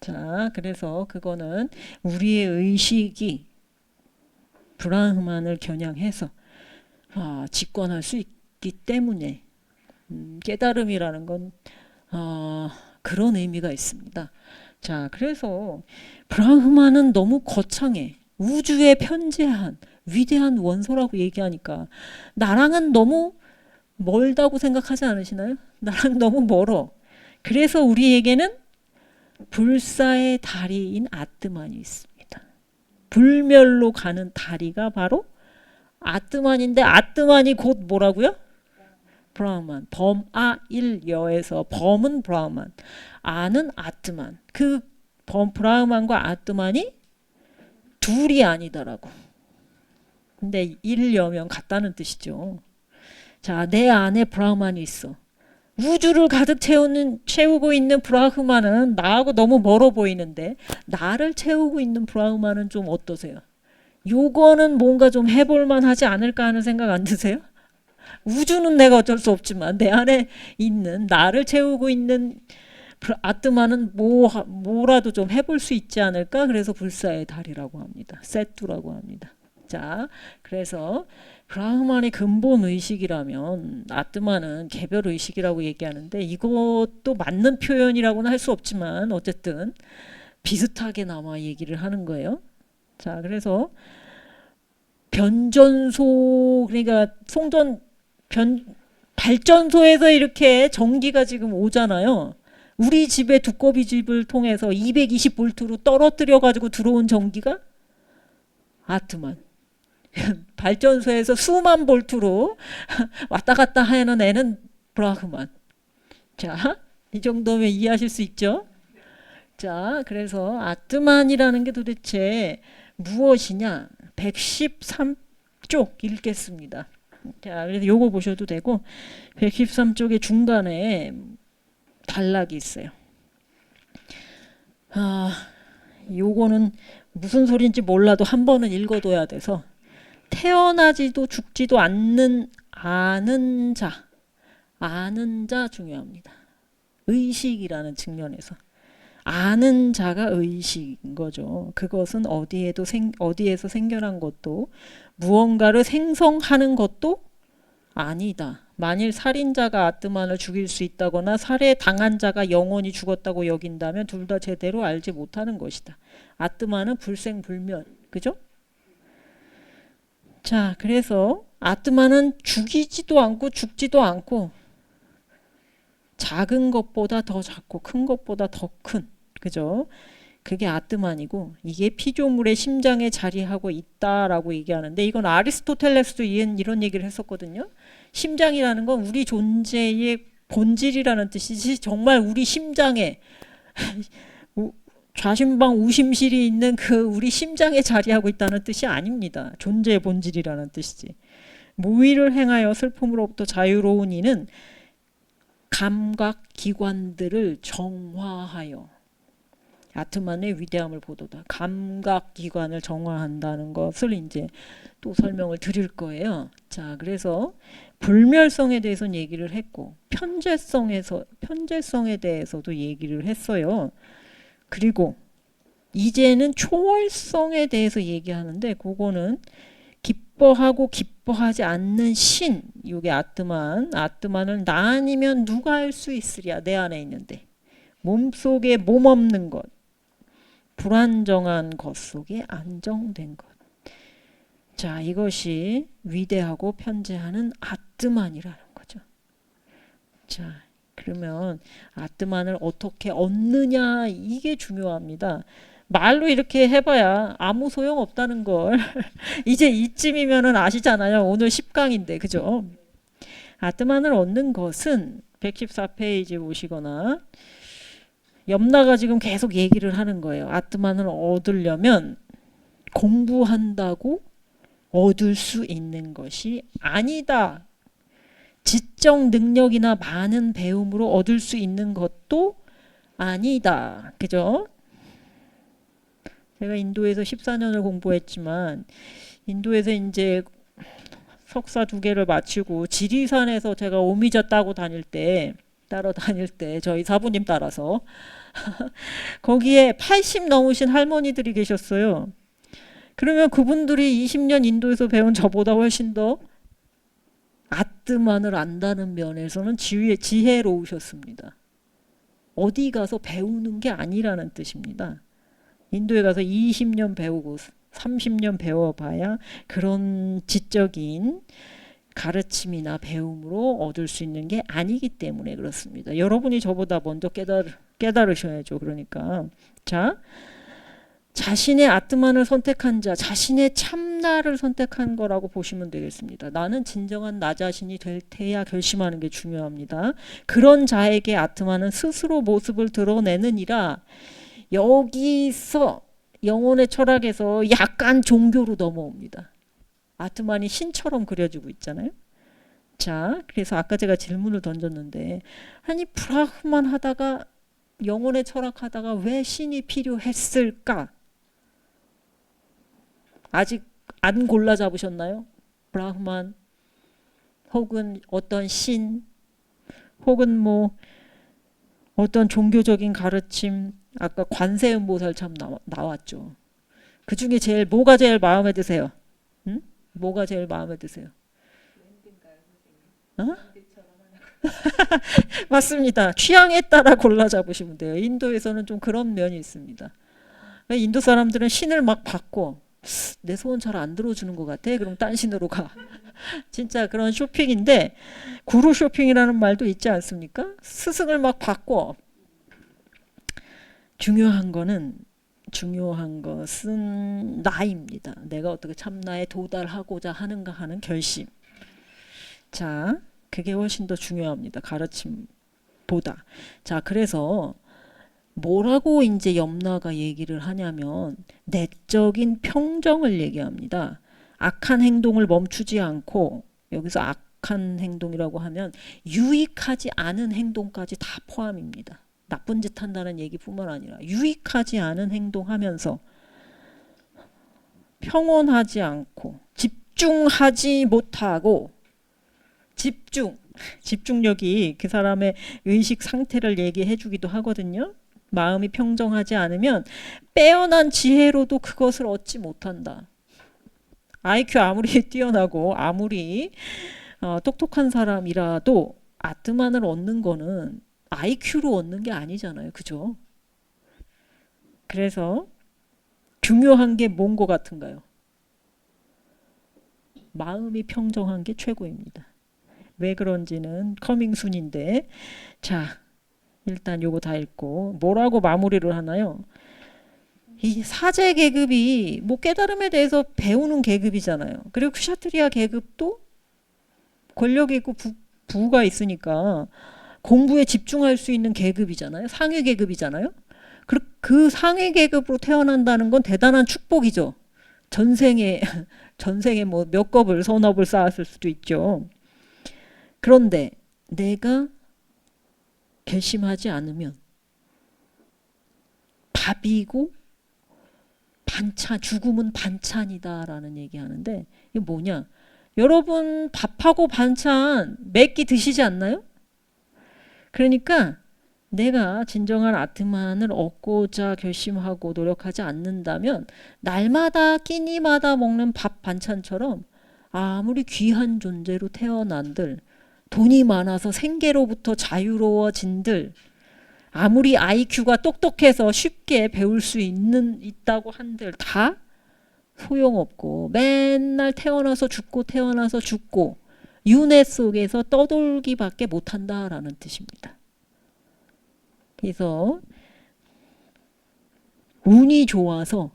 자, 그래서 그거는 우리의 의식이 브라흐만을 겨냥해서 직관할 수 있기 때문에 깨달음이라는 건 그런 의미가 있습니다. 자, 그래서 브라흐만은 너무 거창해. 우주에 편재한 위대한 원소라고 얘기하니까 나랑은 너무 멀다고 생각하지 않으시나요? 나랑 너무 멀어. 그래서 우리에게는 불사의 다리인 아뜨만이 있습니다. 불멸로 가는 다리가 바로 아뜨만인데 아뜨만이 곧 뭐라고요? 브라흐만. 범아일여에서 범은 브라흐만, 아는 아뜨만. 그 브라흐만과 아뜨만이 둘이 아니다라고. 근데 일여면 같다는 뜻이죠. 자, 내 안에 브라흐만이 있어. 우주를 가득 채우고 있는 브라흐만은 나하고 너무 멀어 보이는데 나를 채우고 있는 브라흐만은 좀 어떠세요? 요거는 뭔가 좀 해볼만 하지 않을까 하는 생각 안 드세요? 우주는 내가 어쩔 수 없지만 내 안에 있는 나를 채우고 있는 아뜨만은 뭐라도 좀 해볼 수 있지 않을까? 그래서 불사의 달이라고 합니다. 세뚜라고 합니다. 자, 그래서 브라흐만의 근본 의식이라면 아뜨만은 개별 의식이라고 얘기하는데 이것도 맞는 표현이라고는 할 수 없지만 어쨌든 비슷하게나마 얘기를 하는 거예요. 자, 그래서 변전소 그러니까 발전소에서 이렇게 전기가 지금 오잖아요. 우리 집의 두꺼비 집을 통해서 220볼트로 떨어뜨려 가지고 들어온 전기가 아트만. 발전소에서 수만 볼트로 왔다 갔다 하는 애는 브라흐만. 자, 이 정도면 이해하실 수 있죠? 자, 그래서 아트만이라는 게 도대체 무엇이냐? 113쪽 읽겠습니다. 자, 그래서 요거 보셔도 되고 113쪽의 중간에 단락이 있어요. 요거는 무슨 소린지 몰라도 한 번은 읽어둬야 돼서 태어나지도 죽지도 않는 아는 자 중요합니다. 의식이라는 측면에서 아는 자가 의식인 거죠. 그것은 어디에서 생겨난 것도 무언가를 생성하는 것도 아니다. 만일 살인자가 아뜨만을 죽일 수 있다거나 살해당한 자가 영원히 죽었다고 여긴다면 둘 다 제대로 알지 못하는 것이다. 아뜨만은 불생불멸. 그죠? 자, 그래서 아뜨만은 죽이지도 않고 죽지도 않고 작은 것보다 더 작고 큰 것보다 더 큰. 그죠? 그게 아뜨만이고 이게 피조물의 심장에 자리하고 있다라고 얘기하는데 이건 아리스토텔레스도 이런 얘기를 했었거든요. 심장이라는 건 우리 존재의 본질이라는 뜻이지 정말 우리 심장에 좌심방 우심실이 있는 그 우리 심장에 자리하고 있다는 뜻이 아닙니다. 존재의 본질이라는 뜻이지. 모의를 행하여 슬픔으로부터 자유로운 이는 감각기관들을 정화하여 아트만의 위대함을 보도다. 감각기관을 정화한다는 것을 이제 또 설명을 드릴 거예요. 자, 그래서 불멸성에 대해서는 얘기를 했고 편재성에 대해서도 얘기를 했어요. 그리고 이제는 초월성에 대해서 얘기하는데 그거는 기뻐하고 기뻐하지 않는 신, 요게 아트만을 나 아니면 누가 할 수 있으랴. 내 안에 있는데. 몸속에 몸없는 것, 불안정한 것 속에 안정된 것. 자, 이것이 위대하고 편재하는 아트만이라는 거죠. 자, 그러면 아트만을 어떻게 얻느냐, 이게 중요합니다. 말로 이렇게 해봐야 아무 소용 없다는 걸 이제 이쯤이면은 아시잖아요. 오늘 10강인데, 그죠? 아트만을 얻는 것은 114페이지 보시거나, 염라가 지금 계속 얘기를 하는 거예요. 아트만을 얻으려면 공부한다고 얻을 수 있는 것이 아니다. 지적 능력이나 많은 배움으로 얻을 수 있는 것도 아니다. 그죠? 제가 인도에서 14년을 공부했지만 인도에서 이제 석사 2개를 마치고 지리산에서 제가 오미자 따러 다닐 때 저희 사부님 따라서 거기에 80 넘으신 할머니들이 계셨어요. 그러면 그분들이 20년 인도에서 배운 저보다 훨씬 더 아트만을 안다는 면에서는 지혜로우셨습니다. 어디 가서 배우는 게 아니라는 뜻입니다. 인도에 가서 20년 배우고 30년 배워봐야 그런 지적인 가르침이나 배움으로 얻을 수 있는 게 아니기 때문에 그렇습니다. 여러분이 저보다 먼저 깨달으셔야죠. 그러니까 자, 자신의 아트만을 선택한 자, 자신의 참나를 선택한 거라고 보시면 되겠습니다. 나는 진정한 나 자신이 될 테야 결심하는 게 중요합니다. 그런 자에게 아트만은 스스로 모습을 드러내느니라. 여기서 영혼의 철학에서 약간 종교로 넘어옵니다. 아트만이 신처럼 그려지고 있잖아요. 자, 그래서 아까 제가 질문을 던졌는데, 아니 브라흐만 하다가 영혼의 철학하다가 왜 신이 필요했을까? 아직 안 골라 잡으셨나요? 브라흐만 혹은 어떤 신 혹은 뭐 어떤 종교적인 가르침, 아까 관세음보살 참 나왔죠. 그 중에 뭐가 제일 마음에 드세요? 응? 뭐가 제일 마음에 드세요? 어? 맞습니다. 취향에 따라 골라 잡으시면 돼요. 인도에서는 좀 그런 면이 있습니다. 인도 사람들은 신을 막 받고 내 소원 잘 안 들어주는 것 같아. 그럼 딴 신으로 가. 진짜 그런 쇼핑인데 구루 쇼핑이라는 말도 있지 않습니까? 스승을 막 받고 중요한 것은 나입니다. 내가 어떻게 참나에 도달하고자 하는가 하는 결심. 자, 그게 훨씬 더 중요합니다. 가르침보다. 자, 그래서 뭐라고 이제 염라가 얘기를 하냐면 내적인 평정을 얘기합니다. 악한 행동을 멈추지 않고, 여기서 악한 행동이라고 하면 유익하지 않은 행동까지 다 포함입니다. 나쁜 짓 한다는 얘기뿐만 아니라 유익하지 않은 행동하면서 평온하지 않고 집중하지 못하고, 집중력이 그 사람의 의식 상태를 얘기해 주기도 하거든요. 마음이 평정하지 않으면 빼어난 지혜로도 그것을 얻지 못한다. IQ 아무리 뛰어나고 아무리 똑똑한 사람이라도 아트만을 얻는 거는 IQ로 얻는 게 아니잖아요. 그죠? 그래서 중요한 게 뭔 것 같은가요? 마음이 평정한 게 최고입니다. 왜 그런지는 커밍순인데, 자, 일단 요거 다 읽고 뭐라고 마무리를 하나요? 이 사제 계급이 뭐 깨달음에 대해서 배우는 계급이잖아요. 그리고 kshatriya 계급도 권력이 있고 부가 있으니까 공부에 집중할 수 있는 계급이잖아요. 상위 계급이잖아요. 그 상위 계급으로 태어난다는 건 대단한 축복이죠. 전생에 뭐 몇 겁을 선업을 쌓았을 수도 있죠. 그런데 내가 결심하지 않으면 밥이고 반찬, 죽음은 반찬이다라는 얘기하는데 이게 뭐냐? 여러분 밥하고 반찬 몇 끼 드시지 않나요? 그러니까 내가 진정한 아트만을 얻고자 결심하고 노력하지 않는다면 날마다 끼니마다 먹는 밥 반찬처럼 아무리 귀한 존재로 태어난들, 돈이 많아서 생계로부터 자유로워진들, 아무리 IQ가 똑똑해서 쉽게 배울 수 있다고 한들 다 소용없고 맨날 태어나서 죽고 태어나서 죽고 윤회 속에서 떠돌기밖에 못한다라는 뜻입니다. 그래서 운이 좋아서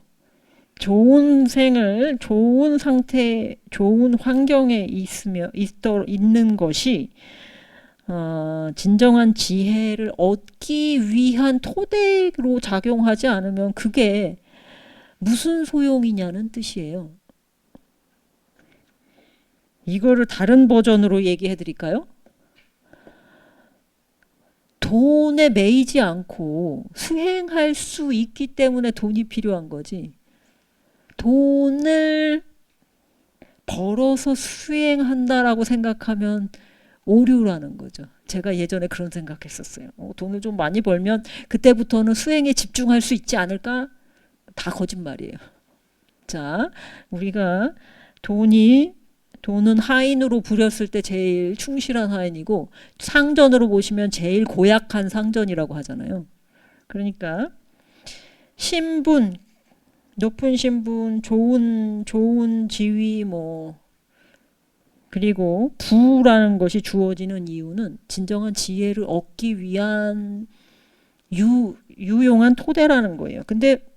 좋은 생을 좋은 상태, 좋은 환경에 있는 것이 진정한 지혜를 얻기 위한 토대로 작용하지 않으면 그게 무슨 소용이냐는 뜻이에요. 이거를 다른 버전으로 얘기해 드릴까요? 돈에 매이지 않고 수행할 수 있기 때문에 돈이 필요한 거지. 돈을 벌어서 수행한다라고 생각하면 오류라는 거죠. 제가 예전에 그런 생각했었어요. 돈을 좀 많이 벌면 그때부터는 수행에 집중할 수 있지 않을까? 다 거짓말이에요. 자, 우리가 돈은 하인으로 부렸을 때 제일 충실한 하인이고 상전으로 보시면 제일 고약한 상전이라고 하잖아요. 그러니까 신분, 높은 신분, 좋은 지위 그리고 부라는 것이 주어지는 이유는 진정한 지혜를 얻기 위한 유용한 토대라는 거예요. 근데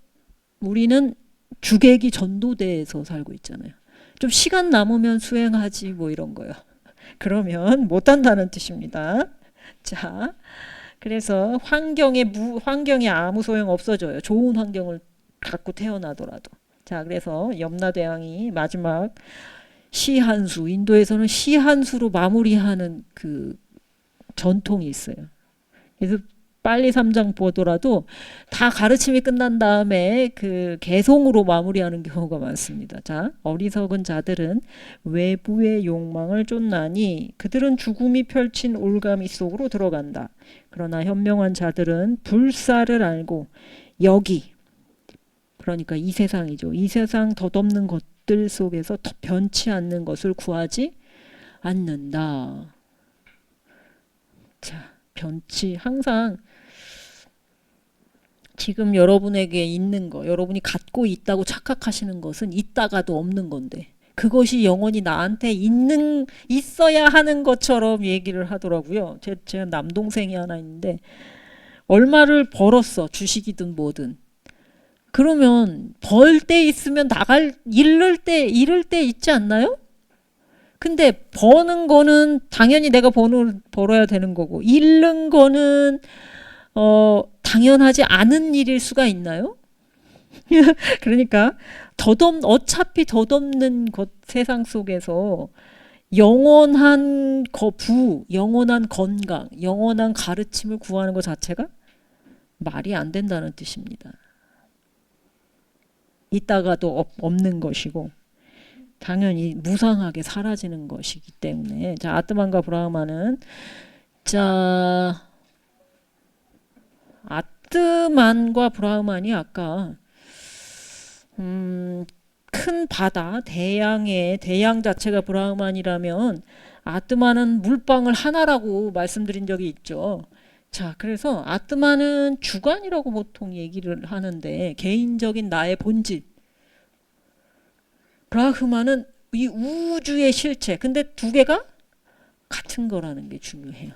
우리는 주객이 전도대에서 살고 있잖아요. 좀 시간 남으면 수행하지 이런 거요. 그러면 못한다는 뜻입니다. 자, 그래서 환경이 아무 소용 없어져요. 좋은 환경을 갖고 태어나더라도. 자, 그래서 염라대왕이 마지막 시한수, 인도에서는 시한수로 마무리하는 그 전통이 있어요. 그래서 빨리 3장 보더라도 다 가르침이 끝난 다음에 그 개송으로 마무리하는 경우가 많습니다. 자, 어리석은 자들은 외부의 욕망을 쫓나니 그들은 죽음이 펼친 올가미 속으로 들어간다. 그러나 현명한 자들은 불사를 알고 여기, 그러니까 이 세상이죠. 이 세상 덧없는 것들 속에서 변치 않는 것을 구하지 않는다. 자, 항상 지금 여러분에게 있는 거, 여러분이 갖고 있다고 착각하시는 것은 있다가도 없는 건데 그것이 영원히 나한테 있어야 하는 것처럼 얘기를 하더라고요. 제가 남동생이 하나 있는데 얼마를 벌었어. 주식이든 뭐든. 그러면 벌 때 있으면 잃을 때 있지 않나요? 근데 버는 거는 당연히 내가 벌어야 되는 거고 잃는 거는 당연하지 않은 일일 수가 있나요? 그러니까 어차피 덧없는 세상 속에서 영원한 영원한 건강, 영원한 가르침을 구하는 것 자체가 말이 안 된다는 뜻입니다. 있다가도 없는 것이고 당연히 무상하게 사라지는 것이기 때문에 자, 아트만과 브라흐마는 아트만과 브라흐만이 아까 큰 바다 대양 자체가 브라흐만이라면 아트만은 물방울 하나라고 말씀드린 적이 있죠. 자, 그래서 아트만은 주관이라고 보통 얘기를 하는데 개인적인 나의 본질. 브라흐만은 이 우주의 실체. 근데 두 개가 같은 거라는 게 중요해요.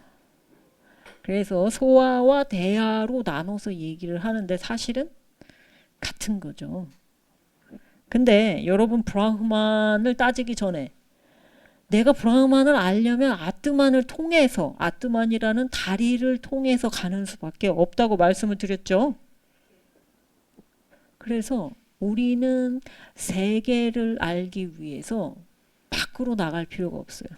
그래서 소아와 대아로 나눠서 얘기를 하는데 사실은 같은 거죠. 근데 여러분 브라흐만을 따지기 전에 내가 브라흐만을 알려면 아트만이라는 다리를 통해서 가는 수밖에 없다고 말씀을 드렸죠. 그래서 우리는 세계를 알기 위해서 밖으로 나갈 필요가 없어요.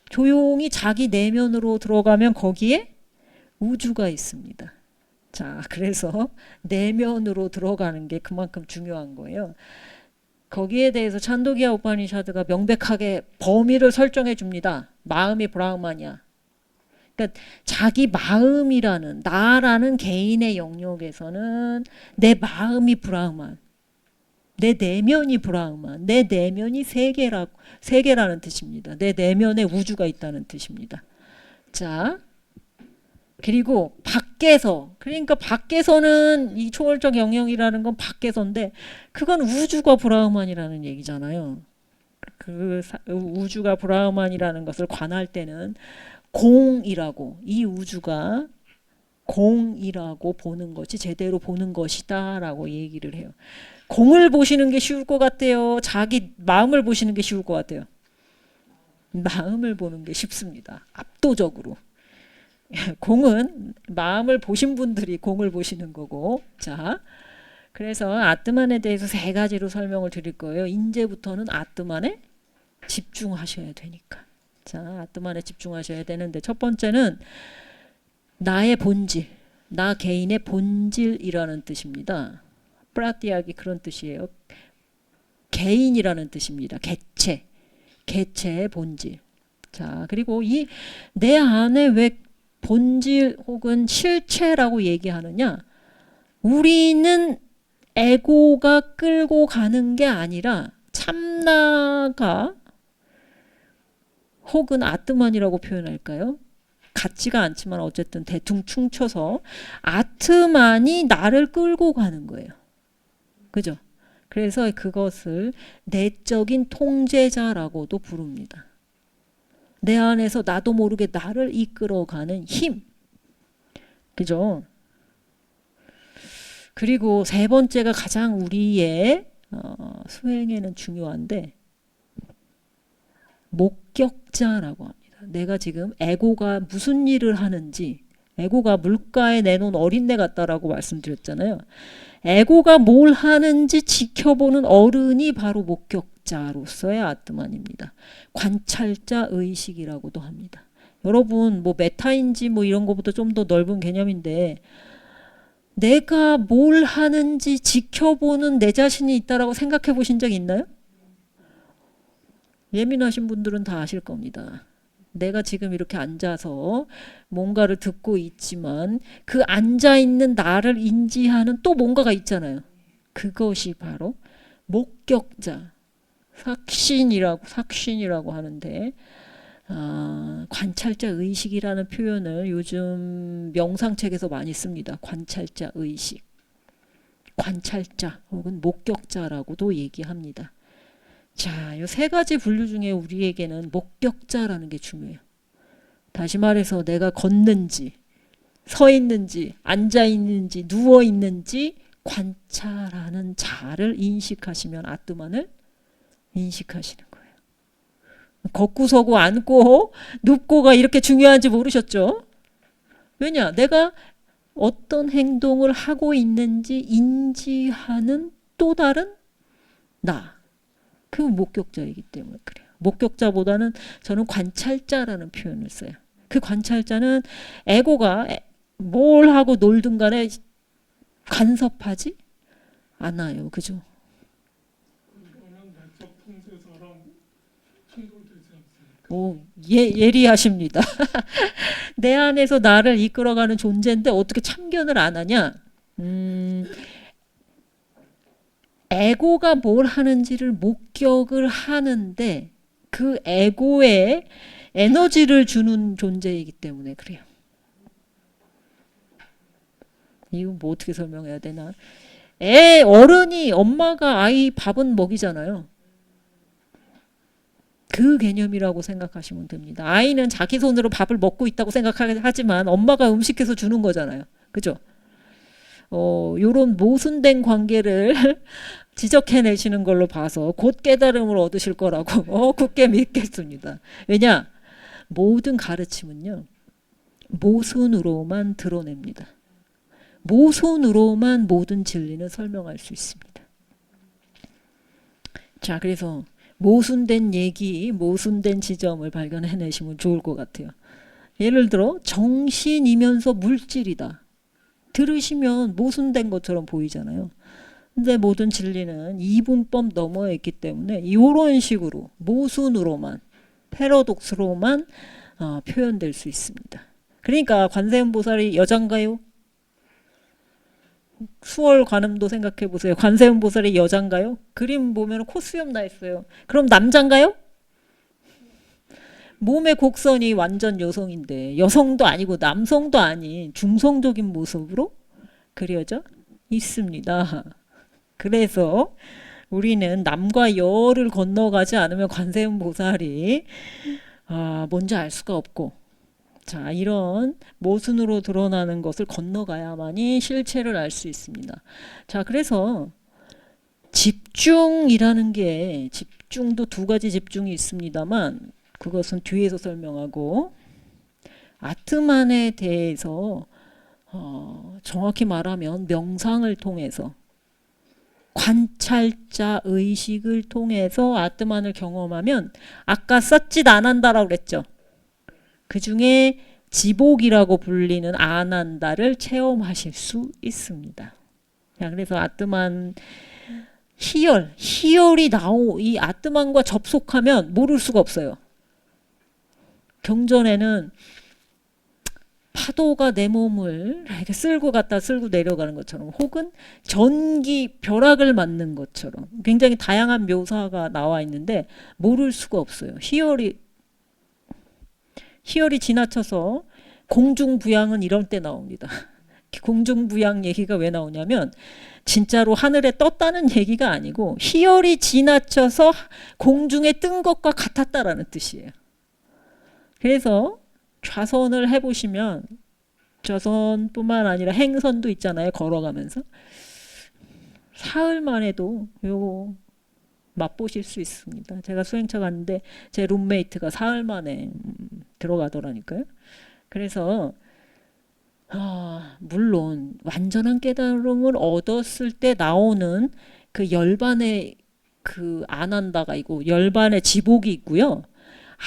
조용히 자기 내면으로 들어가면 거기에 우주가 있습니다. 자, 그래서 내면으로 들어가는 게 그만큼 중요한 거예요. 거기에 대해서 찬도기야 우파니샤드가 명백하게 범위를 설정해 줍니다. 마음이 브라흐만이야. 그러니까 그러니까 자기 마음이라는 나라는 개인의 영역에서는 내 마음이 브라흐만, 내 내면이 브라흐만, 내 내면이 세계라는 뜻입니다. 내 내면에 우주가 있다는 뜻입니다. 자, 그리고 밖에서, 그러니까 밖에서는 이 초월적 영역이라는 건 밖에서인데 그건 우주가 브라흐만이라는 얘기잖아요. 우주가 브라흐만이라는 것을 관할 때는 공이라고, 이 우주가 공이라고 보는 것이 제대로 보는 것이다 라고 얘기를 해요. 공을 보시는 게 쉬울 것 같아요? 자기 마음을 보시는 게 쉬울 것 같아요? 마음을 보는 게 쉽습니다. 압도적으로. 공은 마음을 보신 분들이 공을 보시는 거고. 자, 그래서 아트만에 대해서 세 가지로 설명을 드릴 거예요. 이제부터는 아트만에 집중하셔야 되니까. 자, 아트만에 집중하셔야 되는데 첫 번째는 나의 본질, 나 개인의 본질이라는 뜻입니다. 프라티악이 그런 뜻이에요. 개인이라는 뜻입니다. 개체, 개체의 본질. 자, 그리고 이 내 안에 왜 본질 혹은 실체라고 얘기하느냐? 우리는 에고가 끌고 가는 게 아니라 참나가 혹은 아트만이라고 표현할까요? 같지가 않지만 어쨌든 대충 퉁쳐서 아트만이 나를 끌고 가는 거예요. 그죠? 그래서 그것을 내적인 통제자라고도 부릅니다. 내 안에서 나도 모르게 나를 이끌어가는 힘. 그죠? 그리고 세 번째가 가장 우리의 수행에는 중요한데 목격자라고 합니다. 내가 지금 에고가 무슨 일을 하는지, 에고가 물가에 내놓은 어린애 같다라고 말씀드렸잖아요. 에고가 뭘 하는지 지켜보는 어른이 바로 목격자로서의 아트만입니다. 관찰자 의식이라고도 합니다. 여러분 뭐 메타인지 뭐 이런 것보다 좀 더 넓은 개념인데 내가 뭘 하는지 지켜보는 내 자신이 있다라고 생각해 보신 적 있나요? 예민하신 분들은 다 아실 겁니다. 내가 지금 이렇게 앉아서 뭔가를 듣고 있지만 그 앉아있는 나를 인지하는 또 뭔가가 있잖아요. 그것이 바로 목격자, 삭신이라고 하는데 관찰자 의식이라는 표현을 요즘 명상책에서 많이 씁니다. 관찰자 의식, 관찰자 혹은 목격자라고도 얘기합니다. 자, 이 세 가지 분류 중에 우리에게는 목격자라는 게 중요해요. 다시 말해서 내가 걷는지, 서 있는지, 앉아 있는지, 누워 있는지 관찰하는 자를 인식하시면 아트만을 인식하시는 거예요. 걷고 서고 앉고 눕고가 이렇게 중요한지 모르셨죠? 왜냐? 내가 어떤 행동을 하고 있는지 인지하는 또 다른 나. 그 목격자이기 때문에 그래요. 목격자보다는 저는 관찰자라는 표현을 써요. 그 관찰자는 에고가 뭘 하고 놀든 간에 간섭하지 않아요. 그죠? 그러면 내적 통제자랑 충돌되지 않습니까? 오, 예리하십니다. 내 안에서 나를 이끌어가는 존재인데 어떻게 참견을 안 하냐? 에고가 뭘 하는지를 목격을 하는데 그 에고에 에너지를 주는 존재이기 때문에 그래요. 이거 뭐 어떻게 설명해야 되나? 어른이 엄마가 아이 밥은 먹이잖아요. 그 개념이라고 생각하시면 됩니다. 아이는 자기 손으로 밥을 먹고 있다고 생각하지만 엄마가 음식해서 주는 거잖아요. 그죠? 요런 모순된 관계를 지적해내시는 걸로 봐서 곧 깨달음을 얻으실 거라고 굳게 믿겠습니다. 왜냐? 모든 가르침은요. 모순으로만 드러냅니다. 모순으로만 모든 진리는 설명할 수 있습니다. 자, 그래서 모순된 얘기, 모순된 지점을 발견해내시면 좋을 것 같아요. 예를 들어 정신이면서 물질이다. 들으시면 모순된 것처럼 보이잖아요. 근데 모든 진리는 이분법 너머에 있기 때문에 이런 식으로 모순으로만 패러독스로만 표현될 수 있습니다. 그러니까 관세음보살이 여잔가요? 수월 관음도 생각해 보세요. 관세음보살이 여잔가요? 그림 보면 코수염 나 있어요. 그럼 남잔가요? 몸의 곡선이 완전 여성인데 여성도 아니고 남성도 아닌 중성적인 모습으로 그려져 있습니다. 그래서 우리는 남과 여를 건너가지 않으면 관세음보살이 뭔지 알 수가 없고, 자, 이런 모순으로 드러나는 것을 건너가야만이 실체를 알 수 있습니다. 자, 그래서 집중이라는 게, 집중도 두 가지 집중이 있습니다만 그것은 뒤에서 설명하고, 아트만에 대해서 정확히 말하면 명상을 통해서, 관찰자 의식을 통해서 아트만을 경험하면, 아까 싹짓 안 한다라고 그랬죠. 그 중에 지복이라고 불리는 아난다를 체험하실 수 있습니다. 자, 그래서 아트만 희열이 이 아트만과 접속하면 모를 수가 없어요. 경전에는 파도가 내 몸을 이렇게 쓸고 갔다 쓸고 내려가는 것처럼, 혹은 전기 벼락을 맞는 것처럼 굉장히 다양한 묘사가 나와 있는데 모를 수가 없어요. 희열이 지나쳐서 공중부양은 이럴 때 나옵니다. 공중부양 얘기가 왜 나오냐면 진짜로 하늘에 떴다는 얘기가 아니고 희열이 지나쳐서 공중에 뜬 것과 같았다라는 뜻이에요. 그래서 좌선을 해보시면, 좌선뿐만 아니라 행선도 있잖아요. 걸어가면서 사흘만 해도 요거 맛보실 수 있습니다. 제가 수행차 갔는데 제 룸메이트가 사흘 만에 들어가더라니까요. 그래서 물론 완전한 깨달음을 얻었을 때 나오는 그 열반의 그 안한다가 있고 열반의 지복이 있고요.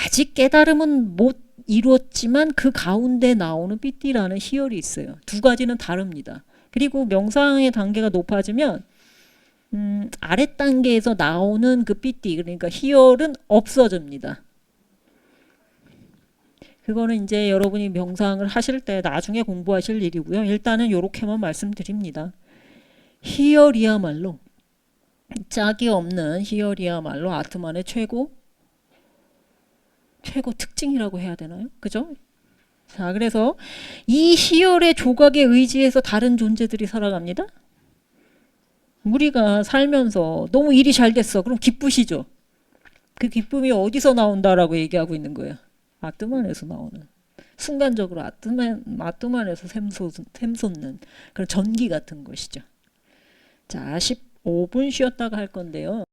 아직 깨달음은 못 이루었지만 그 가운데 나오는 삐띠라는 희열이 있어요. 두 가지는 다릅니다. 그리고 명상의 단계가 높아지면 아랫 단계에서 나오는 그 삐띠, 그러니까 희열은 없어집니다. 그거는 이제 여러분이 명상을 하실 때 나중에 공부하실 일이고요. 일단은 이렇게만 말씀드립니다. 희열이야말로, 짝이 없는 희열이야말로 아트만의 최고 특징이라고 해야 되나요? 그죠? 자, 그래서 이 희열의 조각에 의지해서 다른 존재들이 살아갑니다. 우리가 살면서 너무 일이 잘 됐어. 그럼 기쁘시죠? 그 기쁨이 어디서 나온다라고 얘기하고 있는 거예요. 아트만에서 나오는. 순간적으로 아트만에서 샘솟는 그런 전기 같은 것이죠. 자, 15분 쉬었다가 할 건데요.